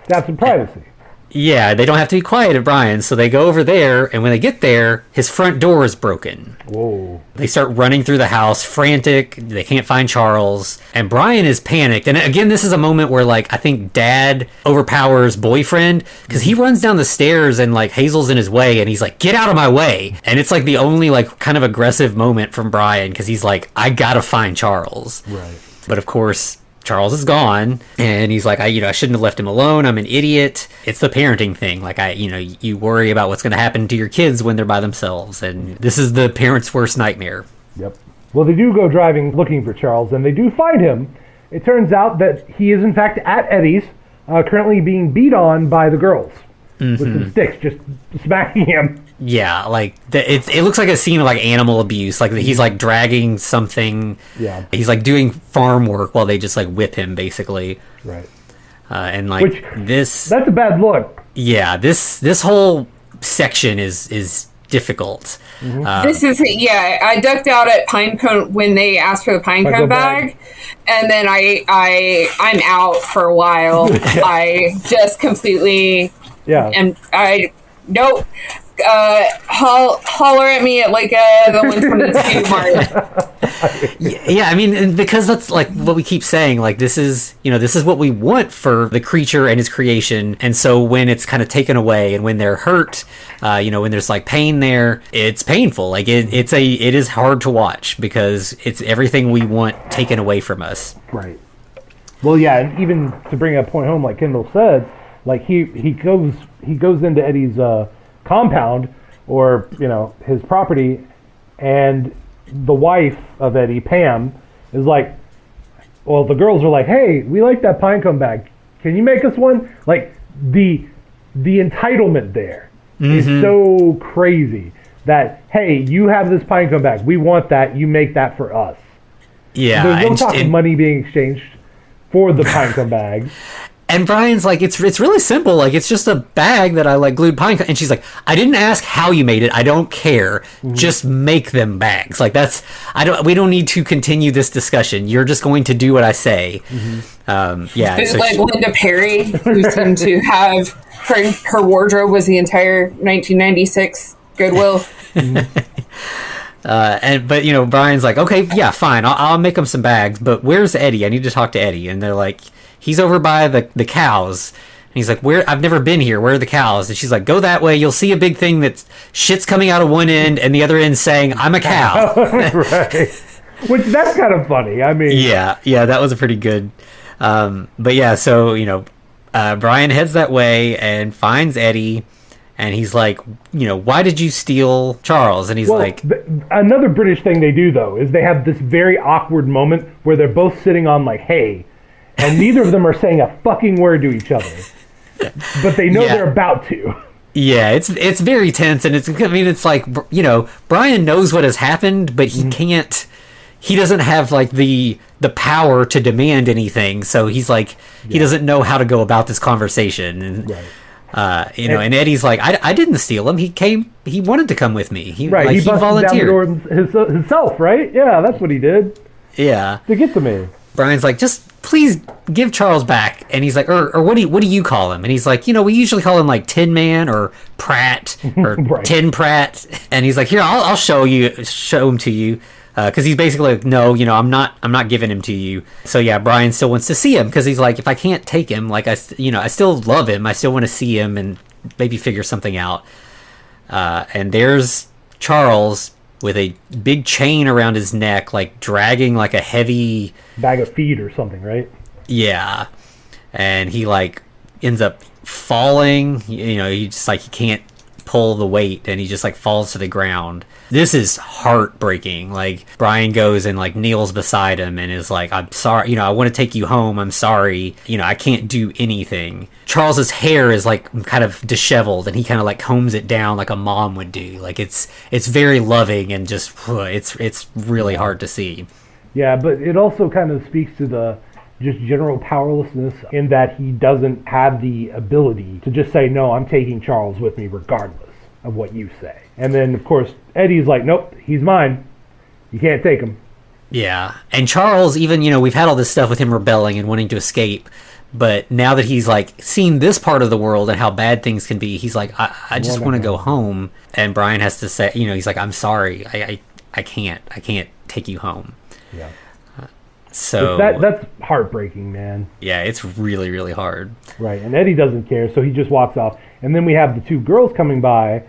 to have some privacy. Yeah, they don't have to be quiet at Brian's, so they go over there, and when they get there, his front door is broken. Whoa. They start running through the house, frantic. They can't find Charles, and Brian is panicked. And again, this is a moment where, like, I think Dad overpowers boyfriend, because he runs down the stairs, and, like, Hazel's in his way, and he's like, get out of my way! And it's, like, the only, like, kind of aggressive moment from Brian, because he's like, I gotta find Charles. Right. But, of course, Charles is gone, and he's like, I shouldn't have left him alone. I'm an idiot. It's the parenting thing. Like, you worry about what's going to happen to your kids when they're by themselves, and this is the parent's worst nightmare. Yep. Well, they do go driving looking for Charles, and they do find him. It turns out that he is, in fact, at Eddie's, currently being beat on by the girls with some sticks, just smacking him. Yeah, like, it looks like a scene of, like, animal abuse. Like, he's, like, dragging something. Yeah. He's, like, doing farm work while they just, like, whip him, basically. Right. And, like, that's a bad look. Yeah, this whole section is difficult. This is, I ducked out at Pinecone when they asked for the Pinecone bag. And then I'm out for a while. I just completely... Yeah. And nope. Holler at me at like the 122 mark. Yeah, I mean, because that's like what we keep saying. Like, this is what we want for the creature and his creation. And so when it's kind of taken away, and when they're hurt, when there's like pain there, it's painful. Like it is hard to watch because it's everything we want taken away from us. Right. Well, yeah, and even to bring a point home, like Kendall said, like he goes into Eddie's compound, or his property, and the wife of Eddie, Pam, is like, well, the girls are like, hey, we like that Pinecone bag, can you make us one? Like, the entitlement there is so crazy that, hey, you have this Pinecone bag, we want that, you make that for us. Yeah, there's no talk of money being exchanged for the Pinecone bag. And Brian's like, it's really simple. Like, it's just a bag that I like glued pine. And she's like, I didn't ask how you made it. I don't care. Just make them bags. Like, we don't need to continue this discussion. You're just going to do what I say. Yeah. It's like Linda Perry, who seemed to have her wardrobe was the entire 1996 Goodwill. But Brian's like, okay, yeah, fine. I'll make him some bags. But where's Eddie? I need to talk to Eddie. And they're like, he's over by the cows. And he's like, where? I've never been here. Where are the cows? And she's like, go that way. You'll see a big thing that's shit's coming out of one end and the other end saying, I'm a cow. Right. Which, that's kind of funny. I mean. Yeah, that was a pretty good. But yeah, so, Brian heads that way and finds Eddie. And he's like, why did you steal Charles? And he's like... Another British thing they do, though, is they have this very awkward moment where they're both sitting on, like, hay. And neither of them are saying a fucking word to each other. But they know they're about to. Yeah, it's very tense. And it's like, Brian knows what has happened, but he can't... He doesn't have, like, the power to demand anything. So he's like, he doesn't know how to go about this conversation. And... Right. And Eddie's like, I didn't steal him. He wanted to come with me. He busted volunteered. down the door himself, right? Yeah, that's what he did. Yeah. To get to me. Brian's like, just please give Charles back. And he's like, or what do you call him? And he's like, we usually call him like Tin Man or Pratt or right. Tin Pratt. And he's like, here, I'll show him to you. Because he's basically like, no, I'm not giving him to you. So yeah, Brian still wants to see him because he's like, if I can't take him, like I still love him. I still want to see him and maybe figure something out. And there's Charles with a big chain around his neck, like dragging like a heavy bag of feed or something, right? Yeah, and he like ends up falling. He just like he can't pull the weight, and he just like falls to the ground. This is heartbreaking. Like, Brian goes and like kneels beside him and is like, I'm sorry, I want to take you home, I'm sorry, I can't do anything. Charles's hair is like kind of disheveled, and he kind of like combs it down like a mom would do. Like, it's very loving, and just it's really hard to see. Yeah, but it also kind of speaks to the just general powerlessness in that he doesn't have the ability to just say, no, I'm taking Charles with me regardless of what you say. And then, of course, Eddie's like, nope, he's mine. You can't take him. Yeah. And Charles, even, we've had all this stuff with him rebelling and wanting to escape, but now that he's, like, seen this part of the world and how bad things can be, he's like, I just want to go home. And Brian has to say, he's like, I'm sorry. I can't take you home. Yeah. So that's heartbreaking, man. Yeah, it's really, really hard. Right, and Eddie doesn't care, so he just walks off. And then we have the two girls coming by,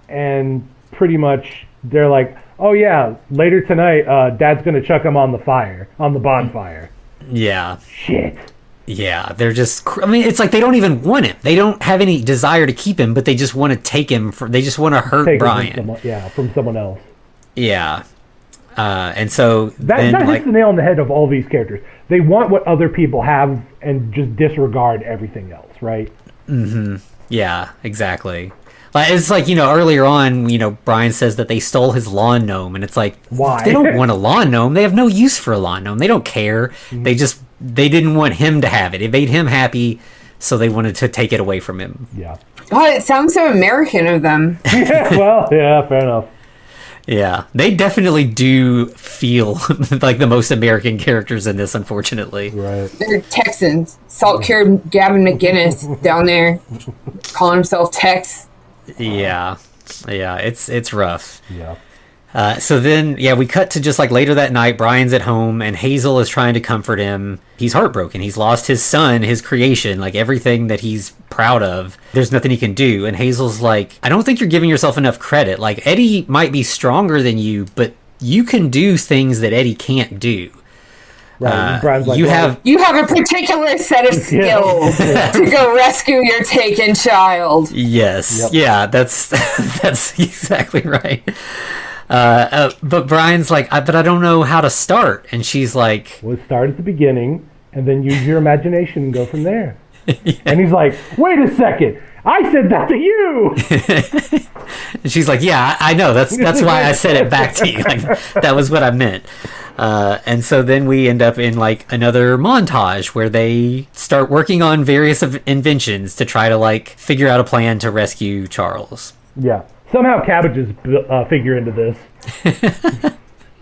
and pretty much they're like, oh yeah, later tonight, Dad's going to chuck him on the bonfire. Yeah. Shit. Yeah, they're just, it's like they don't even want him. They don't have any desire to keep him, but they just want to take him, they just want to hurt Brian. From someone else. Yeah. And so that hits the nail on the head of all these characters. They want what other people have and just disregard everything else, right? Mm-hmm. Yeah, exactly. It's like, earlier on, Brian says that they stole his lawn gnome, and it's like, why? They don't want a lawn gnome. They have no use for a lawn gnome. They don't care. Mm-hmm. They didn't want him to have it. It made him happy, so they wanted to take it away from him. Yeah. God, it sounds so American of them. Yeah, well, yeah, fair enough. Yeah, they definitely do feel like the most American characters in this, unfortunately. Right. They're Texans. Salt-cured Gavin McGinnis down there calling himself Tex. Yeah, it's rough. Yeah. So then, we cut to just like later that night, Brian's at home, and Hazel is trying to comfort him. He's heartbroken. He's lost his son, his creation, like everything that he's proud of. There's nothing he can do. And Hazel's like, I don't think you're giving yourself enough credit. Like, Eddie might be stronger than you, but you can do things that Eddie can't do. Right. Brian's like, you have a particular set of skills to go rescue your taken child. Yes. Yep. Yeah, that's exactly right. But Brian's like, but I don't know how to start. And she's like, well, start at the beginning and then use your imagination and go from there. Yeah. And he's like, wait a second, I said that to you. And she's like, yeah, I know. That's why I said it back to you. Like, that was what I meant. And so then we end up in like another montage where they start working on various inventions to try to like figure out a plan to rescue Charles. Yeah. Somehow cabbages figure into this.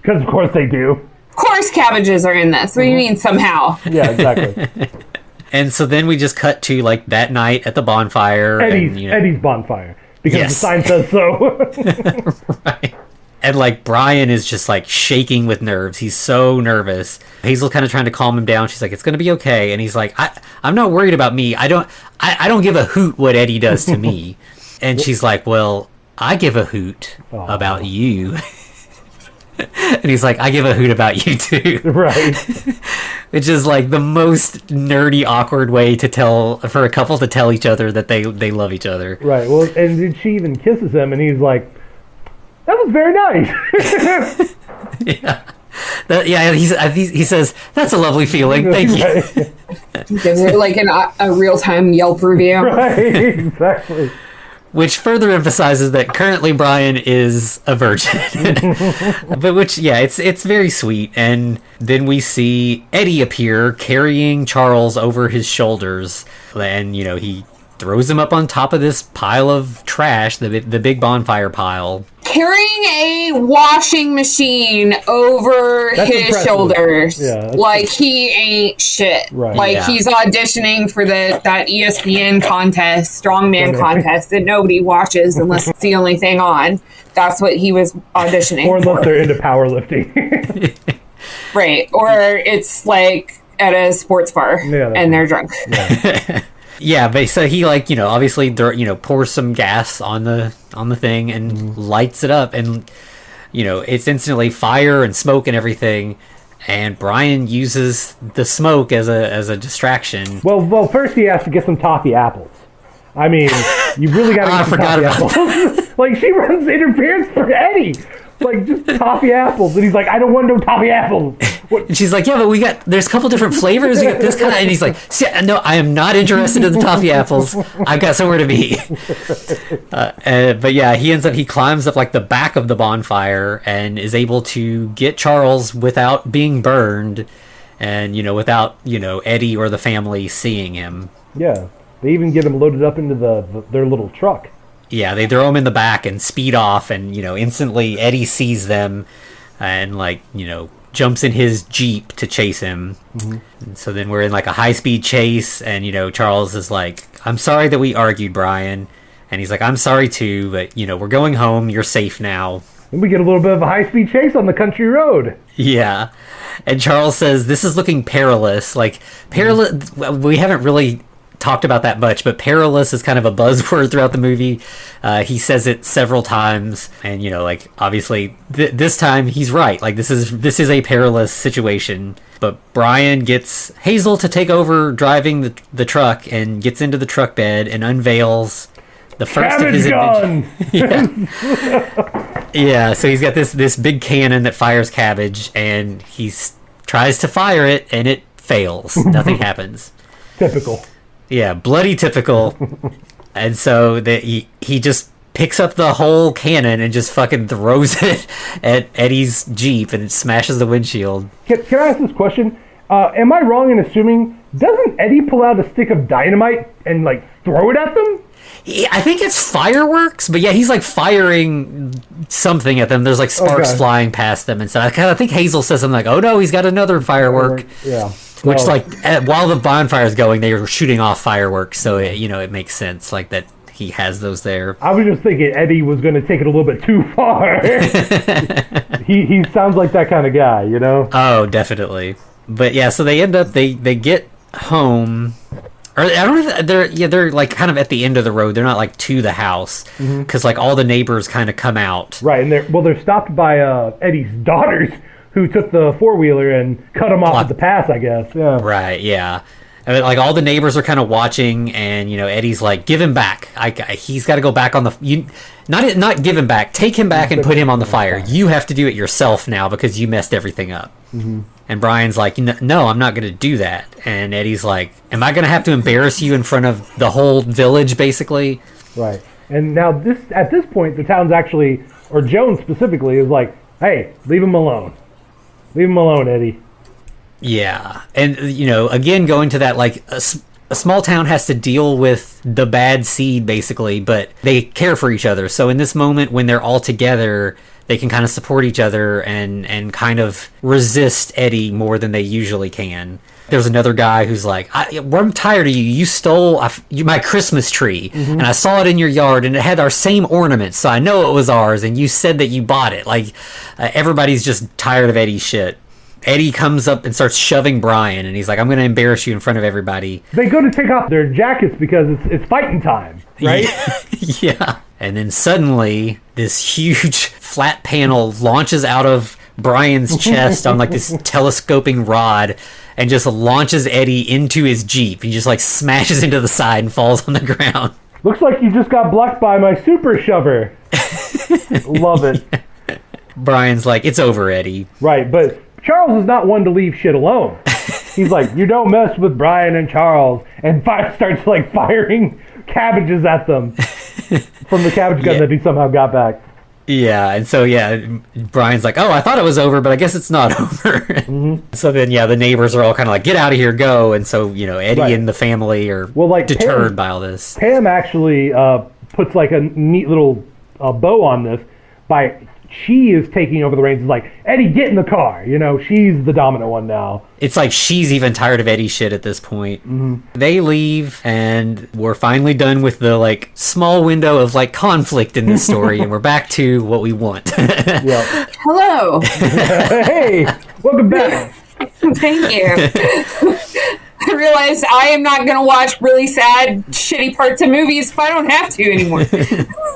Because of course they do. Of course cabbages are in this. What do you mean somehow? Yeah, exactly. And so then we just cut to like that night at the bonfire. Eddie's bonfire. Because yes. The sign says so. Right. And like Brian is just like shaking with nerves. He's so nervous. Hazel kind of trying to calm him down. She's like, it's going to be okay. And he's like, I'm not worried about me. I don't give a hoot what Eddie does to me. And she's like, well, I give a hoot about you. And he's like, I give a hoot about you too. Right. Which is like the most nerdy, awkward way for a couple to tell each other that they love each other. Right. Well, and then she even kisses him, and he's like, that was very nice. Yeah. He says, that's a lovely feeling. Thank you. He gives it like a real-time Yelp review. Right, exactly. Which further emphasizes that currently Brian is a virgin. But it's very sweet. And then we see Eddie appear carrying Charles over his shoulders. And, he throws him up on top of this pile of trash, the big bonfire pile. Carrying a washing machine over his impressive. shoulders. Yeah, like he ain't shit. Right. Like he's auditioning for that ESPN contest, strongman contest that nobody watches unless it's the only thing on. That's what he was auditioning or unless for. they're into powerlifting. Right. Or it's like at a sports bar and they're drunk. Yeah. Yeah, but so he obviously pours some gas on the thing and lights it up, and it's instantly fire and smoke and everything. And Brian uses the smoke as a distraction. Well, first he has to get some toffee apples. I mean, you really got to I get some forgot toffee about apples. Like, she runs interference for Eddie. Like, just toffee apples. And he's like, I don't want no toffee apples. What? And she's like, yeah, but there's a couple different flavors. We got this kind of, and he's like, no, I am not interested in the toffee apples. I've got somewhere to be. But yeah, he climbs up like the back of the bonfire and is able to get Charles without being burned, and without Eddie or the family seeing him. Yeah, they even get him loaded up into their little truck. Yeah, they throw him in the back and speed off, and instantly Eddie sees them, and jumps in his Jeep to chase him. Mm-hmm. And so then we're in like a high-speed chase, and Charles is like, I'm sorry that we argued, Brian. And he's like, I'm sorry too, but we're going home, you're safe now. And we get a little bit of a high-speed chase on the country road. Yeah. And Charles says, this is looking perilous. Like, perilous, we haven't really talked about that much, but perilous is kind of a buzzword throughout the movie. He says it several times, and obviously this time he's right. Like, this is a perilous situation. But Brian gets Hazel to take over driving the truck, and gets into the truck bed and unveils the first of his gun. Yeah, so he's got this big cannon that fires cabbage, and he tries to fire it, and it fails. Nothing happens. Typical. Yeah, bloody typical. And so he just picks up the whole cannon and just fucking throws it at Eddie's Jeep, and it smashes the windshield. Can I ask this question? Am I wrong in assuming, doesn't Eddie pull out a stick of dynamite and throw it at them? Yeah, I think it's fireworks, but yeah, he's firing something at them. There's sparks flying past them and stuff. I think Hazel says something like, oh no, he's got another firework. Yeah. Which, while the bonfire is going, they were shooting off fireworks, so it makes sense, that he has those there. I was just thinking Eddie was going to take it a little bit too far. he sounds like that kind of guy, Oh, definitely. But yeah, so they end up they get home, or I don't know. They're kind of at the end of the road. They're not to the house, because all the neighbors kind of come out. Right, and they're stopped by Eddie's daughters, who took the four-wheeler and cut him off at the pass, I guess. Yeah. Right, yeah. I mean, all the neighbors are kind of watching, and, Eddie's like, give him back. He's got to go back on the... Not give him back. Take him back and put him on the fire. You have to do it yourself now because you messed everything up. Mm-hmm. And Brian's like, no, I'm not going to do that. And Eddie's like, am I going to have to embarrass you in front of the whole village, basically? Right. And now, at this point, the town's actually, or Joan specifically, is like, hey, leave him alone. Leave him alone, Eddie. Yeah. And, again, going to that, a small town has to deal with the bad seed, basically, but they care for each other. So in this moment, when they're all together, they can kind of support each other and kind of resist Eddie more than they usually can. There's another guy who's like, I'm tired of you. You stole my Christmas tree, and I saw it in your yard, and it had our same ornaments, so I know it was ours, and you said that you bought it. Everybody's just tired of Eddie's shit. Eddie comes up and starts shoving Brian, and he's like, I'm going to embarrass you in front of everybody. They go to take off their jackets because it's fighting time, right? Yeah. And then suddenly, this huge flat panel launches out of Brian's chest on this telescoping rod, and just launches Eddie into his Jeep. He just smashes into the side and falls on the ground. Looks like you just got blocked by my super shover. Love it. Brian's like, it's over, Eddie. Right, but Charles is not one to leave shit alone. He's like, you don't mess with Brian and Charles. And starts firing cabbages at them from the cabbage gun that he somehow got back. Yeah, and so, Brian's like, oh, I thought it was over, but I guess it's not over. Mm-hmm. So then, the neighbors are all kind of like, get out of here, go. And so, Eddie and the family are deterred by all this. Pam actually puts a neat little bow on this by... She is taking over the reins. It's like, Eddie, get in the car. She's the dominant one now. It's like she's even tired of Eddie's shit at this point. Mm-hmm. They leave, and we're finally done with the small window of conflict in this story, and we're back to what we want. Hello. Hey, welcome back. Thank you. I realized I am not going to watch really sad, shitty parts of movies if I don't have to anymore.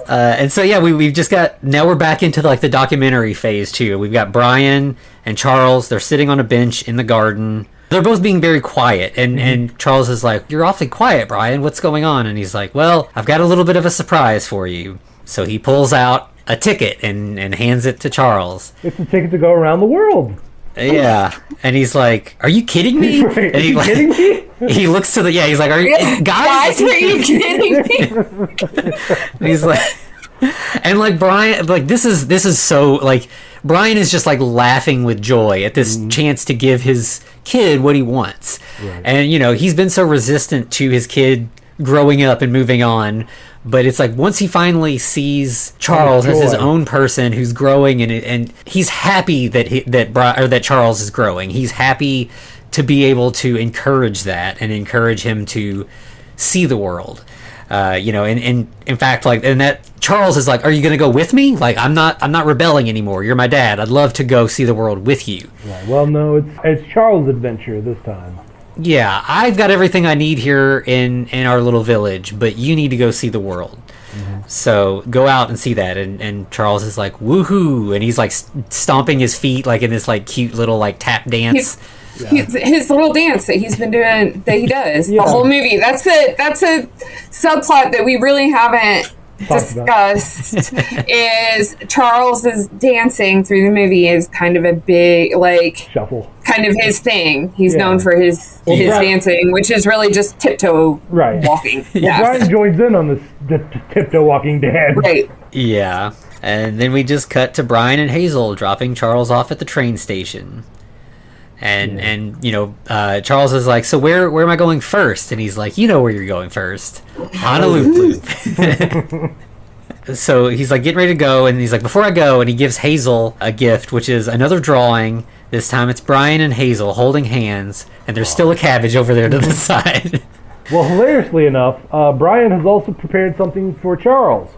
And so, we've just got... Now we're back into, the documentary phase, too. We've got Brian and Charles. They're sitting on a bench in the garden they're both being very quiet, and Charles is like, "You're awfully quiet, Brian. What's going on?" And he's like, "Well, I've got a little bit of a surprise for you." So he pulls out a ticket and hands it to Charles. It's a ticket to go around the world. Yeah, and he's like, "Are you kidding me?" Right. And Are you kidding me? He looks to the he's like, "Are you guys? Are you kidding me? And he's like, and like Brian, like this is so like Brian is just like laughing with joy at this chance to give his kid what he wants, and he's been so resistant to his kid growing up and moving on. But it's like once he finally sees Charles as his own person who's growing, and he's happy that Charles is growing. He's happy to be able to encourage that and encourage him to see the world. And in fact, like, and that Charles is like, "Are you going to go with me? Like, I'm not rebelling anymore. You're my dad. I'd love to go see the world with you." Right. Well, no, it's Charles' adventure this time. Yeah, I've got everything I need here in our little village, but you need to go see the world. So go out and see that. And Charles is like, "Woohoo!" And he's like stomping his feet like in this like cute little like tap dance. His little dance that he's been doing, that he does the whole movie. That's a subplot that we really haven't discussed. Is Charles is dancing through the movie is kind of a big like shuffle, kind of his thing. He's known for his dancing, which is really just tiptoe walking. Brian joins in on this tiptoe walking dance. Right. Yeah, and then we just cut to Brian and Hazel dropping Charles off at the train station. And Charles is like, "So where am I going first?" And he's like, "You know where you're going first, Honolulu." So he's like getting ready to go, and he's like, "Before I go," and he gives Hazel a gift, which is another drawing. This time it's Brian and Hazel holding hands, and there's still a cabbage over there to the side. Well, hilariously enough, Brian has also prepared something for Charles.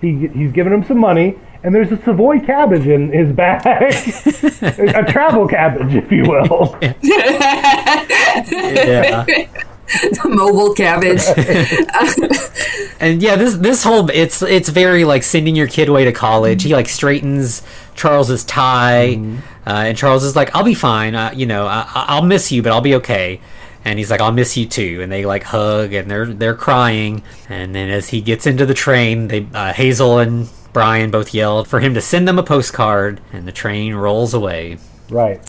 He's given him some money, and there's a Savoy cabbage in his bag. A travel cabbage, if you will. Yeah. The mobile cabbage. And yeah, this whole it's very like sending your kid away to college. He like straightens Charles's tie, and Charles is like, "I'll be fine. I'll miss you, but I'll be okay." And he's like, "I'll miss you too." And they like hug, and they're crying. And then as he gets into the train, Hazel and Brian both yelled for him to send them a postcard, and the train rolls away. Right.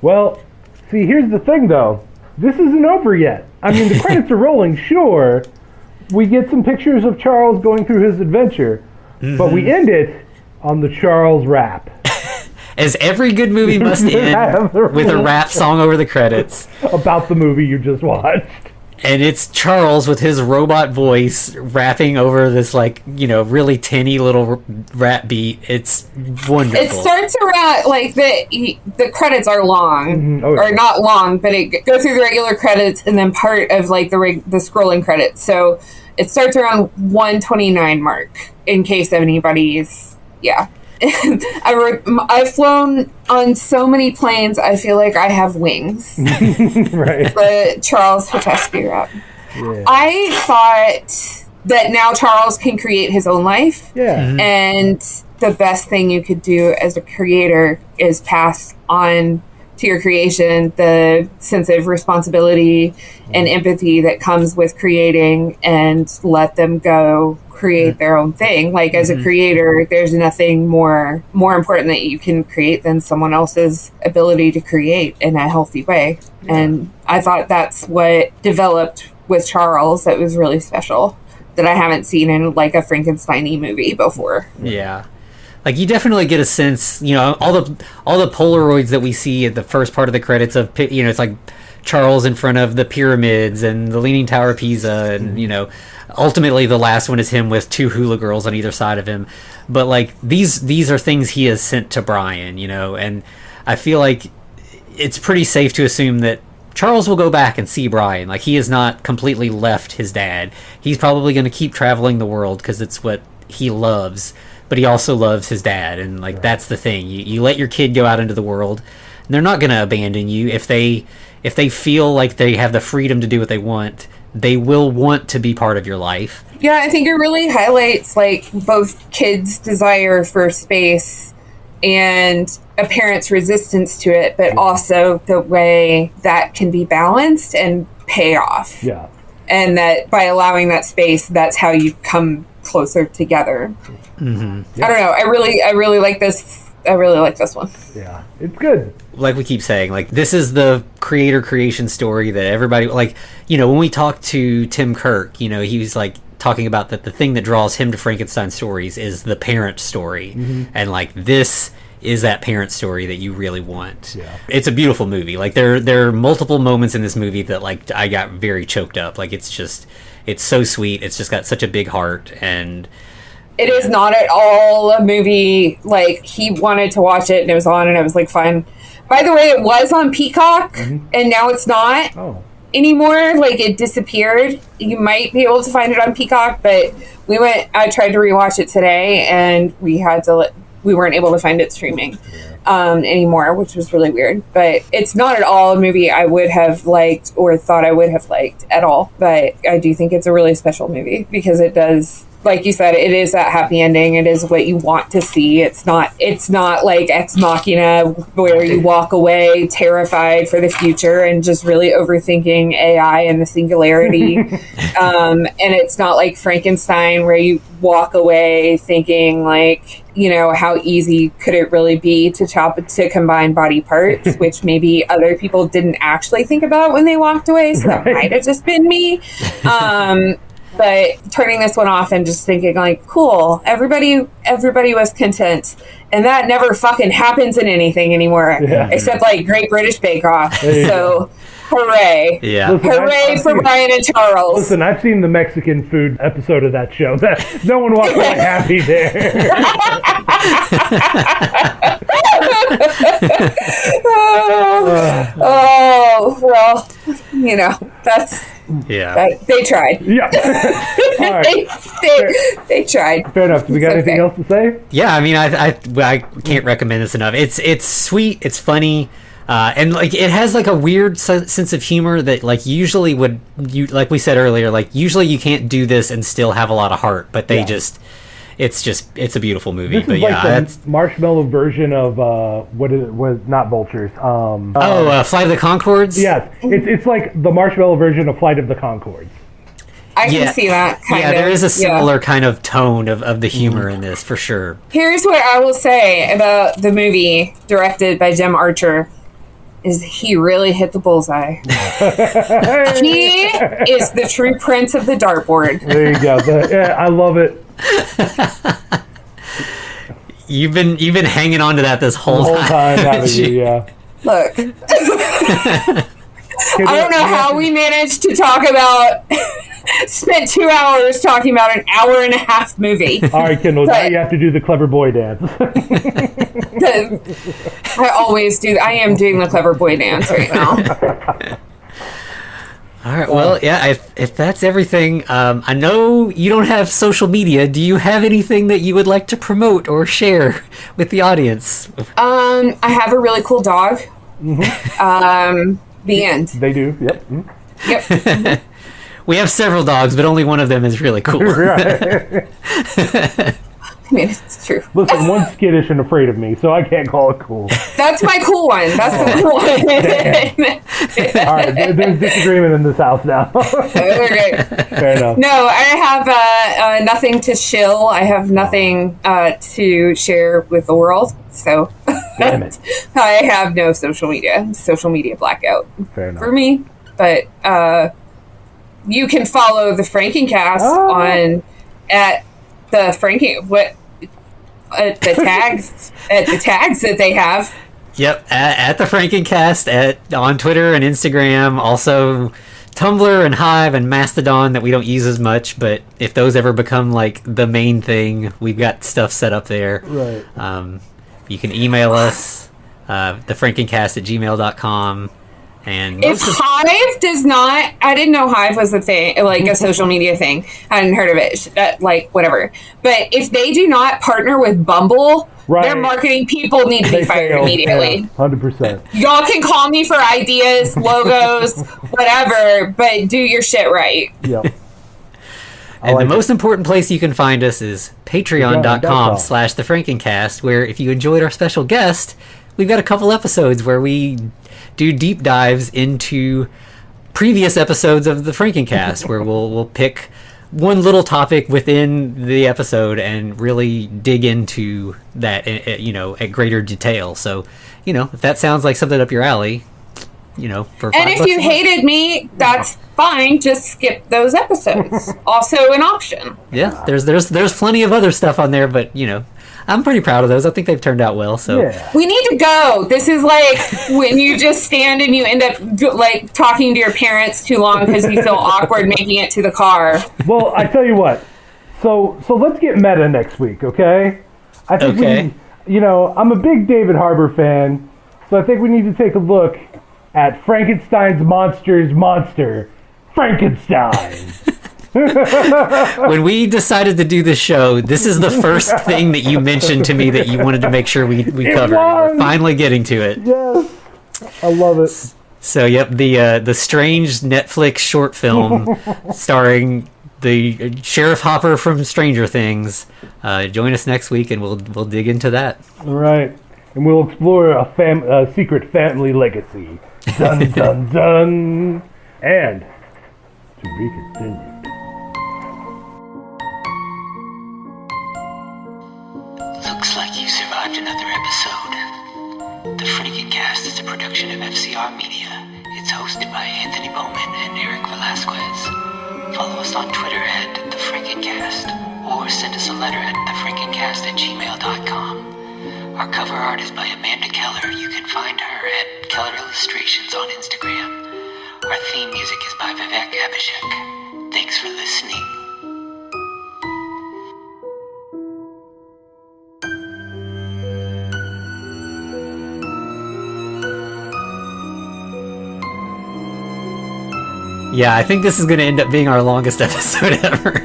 Well, see, here's the thing, though. This isn't over yet. I mean, the credits are rolling, sure. We get some pictures of Charles going through his adventure, but we end it on the Charles rap. As every good movie must end with a rap song over the credits. About the movie you just watched. And it's Charles with his robot voice rapping over this, like, really tinny little rap beat. It's wonderful. It starts around, like, the credits are long. Or not long, but it goes through the regular credits and then part of, like, the scrolling credits. So it starts around 129 mark, in case anybody's, I've flown on so many planes, I feel like I have wings. Right. The Charles Hotesky rap. Yeah. I thought that now Charles can create his own life. Yeah. And the best thing you could do as a creator is pass on to your creation the sense of responsibility and empathy that comes with creating, and let them go create their own thing. Like, as a creator, there's nothing more important that you can create than someone else's ability to create in a healthy way. And I thought that's what developed with Charles that was really special, that I haven't seen in like a Frankenstein-y movie before. Yeah. Like, you definitely get a sense, all the Polaroids that we see at the first part of the credits of, it's like Charles in front of the pyramids and the Leaning Tower of Pisa, and ultimately the last one is him with two hula girls on either side of him. But like, these are things he has sent to Brian, and I feel like it's pretty safe to assume that Charles will go back and see Brian. Like, he has not completely left his dad. He's probably going to keep traveling the world because it's what he loves. But he also loves his dad, and like, that's the thing. You let your kid go out into the world, and they're not going to abandon you if they feel like they have the freedom to do what they want. They will want to be part of your life. Yeah, I think it really highlights like both kids' desire for space and a parent's resistance to it, but also the way that can be balanced and pay off. Yeah. And that by allowing that space, that's how you come closer together. Mm-hmm. I don't know. I really like this. I really like this one. Yeah, it's good. Like we keep saying, like, this is the creator creation story that everybody, like, you know, when we talk to Tim Kirk, you know, he was like talking about that the thing that draws him to Frankenstein stories is the parent story. Mm-hmm. And like, this is that parent story that you really want. Yeah. It's a beautiful movie. Like, there are multiple moments in this movie that, like, I got very choked up. Like, it's so sweet. It's just got such a big heart. And it is not at all a movie, like, he wanted to watch it and it was on and I was like, fine. By the way, it was on Peacock and now it's not anymore. Like, it disappeared. You might be able to find it on Peacock, but I tried to rewatch it today and we weren't able to find it streaming anymore, which was really weird. But it's not at all a movie I would have liked or thought I would have liked at all. But I do think it's a really special movie because it does, like you said, it is that happy ending. It is what you want to see. It's not like Ex Machina where you walk away terrified for the future and just really overthinking AI and the singularity. And it's not like Frankenstein where you walk away thinking like, you know, how easy could it really be to combine body parts, which maybe other people didn't actually think about when they walked away. So that might have just been me. But turning this one off and just thinking like, cool, everybody was content. And that never fucking happens in anything anymore. Yeah. Except like Great British Bake Off. So hooray. Yeah. Listen, hooray for Brian and Charles. Listen, I've seen the Mexican food episode of that show. No one walks away happy there. Oh, well, you know, that's... Yeah. They tried. Yeah. All right. they tried. Fair enough. Do we got anything else to say? Yeah, I mean, I can't recommend this enough. It's sweet, it's funny, and like it has like a weird sense of humor that like usually like we said earlier, like usually you can't do this and still have a lot of heart, but they it's a beautiful movie. This but is yeah, like the marshmallow version of was not Vultures. Flight of the Conchords. Yes, it's like the marshmallow version of Flight of the Conchords. I can see that kind of. Yeah, there is a similar kind of tone of the humor in this for sure. Here's what I will say about the movie directed by Jim Archer. Is he really hit the bullseye. He is the true prince of the dartboard. There you go. Yeah, I love it. You've been hanging on to that this whole time, haven't you? Yeah. Look. I don't know how we managed to talk about spent 2 hours talking about an hour and a half movie. All right, Kendall, now you have to do the clever boy dance. I always do. I am doing the clever boy dance right now. All right. Well, yeah. If that's everything, I know you don't have social media. Do you have anything that you would like to promote or share with the audience? I have a really cool dog. Mm-hmm. The end. They do. Yep. Mm-hmm. Yep. We have several dogs, but only one of them is really cool. Right. I mean, it's true. Listen, one's skittish and afraid of me, so I can't call it cool. That's my cool one. That's the cool one. All right, there's disagreement in this house now. Okay. Fair enough. No, I have nothing to shill. I have nothing to share with the world. So Damn it. I have no social media. Social media blackout. Fair enough. For me. But you can follow the Frankencast on at the the tags that they have. Yep, at the Frankencast on Twitter and Instagram, also Tumblr and Hive and Mastodon that we don't use as much, but if those ever become like the main thing, we've got stuff set up there. Right. You can email us, thefrankencast@gmail.com. And if Hive does not, I didn't know Hive was a thing, like a social media thing. I hadn't heard of it, like whatever. But if they do not partner with Bumble, their marketing people need to be fired immediately. 100%. Y'all can call me for ideas, logos, whatever, but do your shit right. Yep. And like the most important place you can find us is Patreon.com. patreon.com/thefrankencast, where if you enjoyed our special guest, we've got a couple episodes where we do deep dives into previous episodes of the Frankencast, where we'll pick one little topic within the episode and really dig into that, at greater detail. So, if that sounds like something up your alley, for $5 And if you a month. hated me, that's fine. Just skip those episodes. Also an option. Yeah, there's plenty of other stuff on there, but I'm pretty proud of those. I think they've turned out well. So Yeah. We need to go. This is like when you just stand and you end up like talking to your parents too long because you feel awkward making it to the car. Well, I tell you what. So let's get meta next week, okay? I think Okay. I'm a big David Harbour fan, so I think we need to take a look at Frankenstein's monster, Frankenstein. when we decided to do this show, this is the first thing that you mentioned to me that you wanted to make sure we covered. was. We're finally getting to it. Yes, I love it. So, yep, the strange Netflix short film starring the Sheriff Hopper from Stranger Things. Join us next week, and we'll dig into that. All right, and we'll explore a secret family legacy. Dun dun dun, and to be continued. Looks like you survived another episode. The Frankencast is a production of FCR Media. It's hosted by Anthony Bowman and Eric Velasquez. Follow us on Twitter at The Frankencast, or send us a letter at thefrankencast@gmail.com. Our cover art is by Amanda Keller. You can find her at Keller Illustrations on Instagram. Our theme music is by Vivek Abhishek. Thanks for listening. Yeah, I think this is going to end up being our longest episode ever.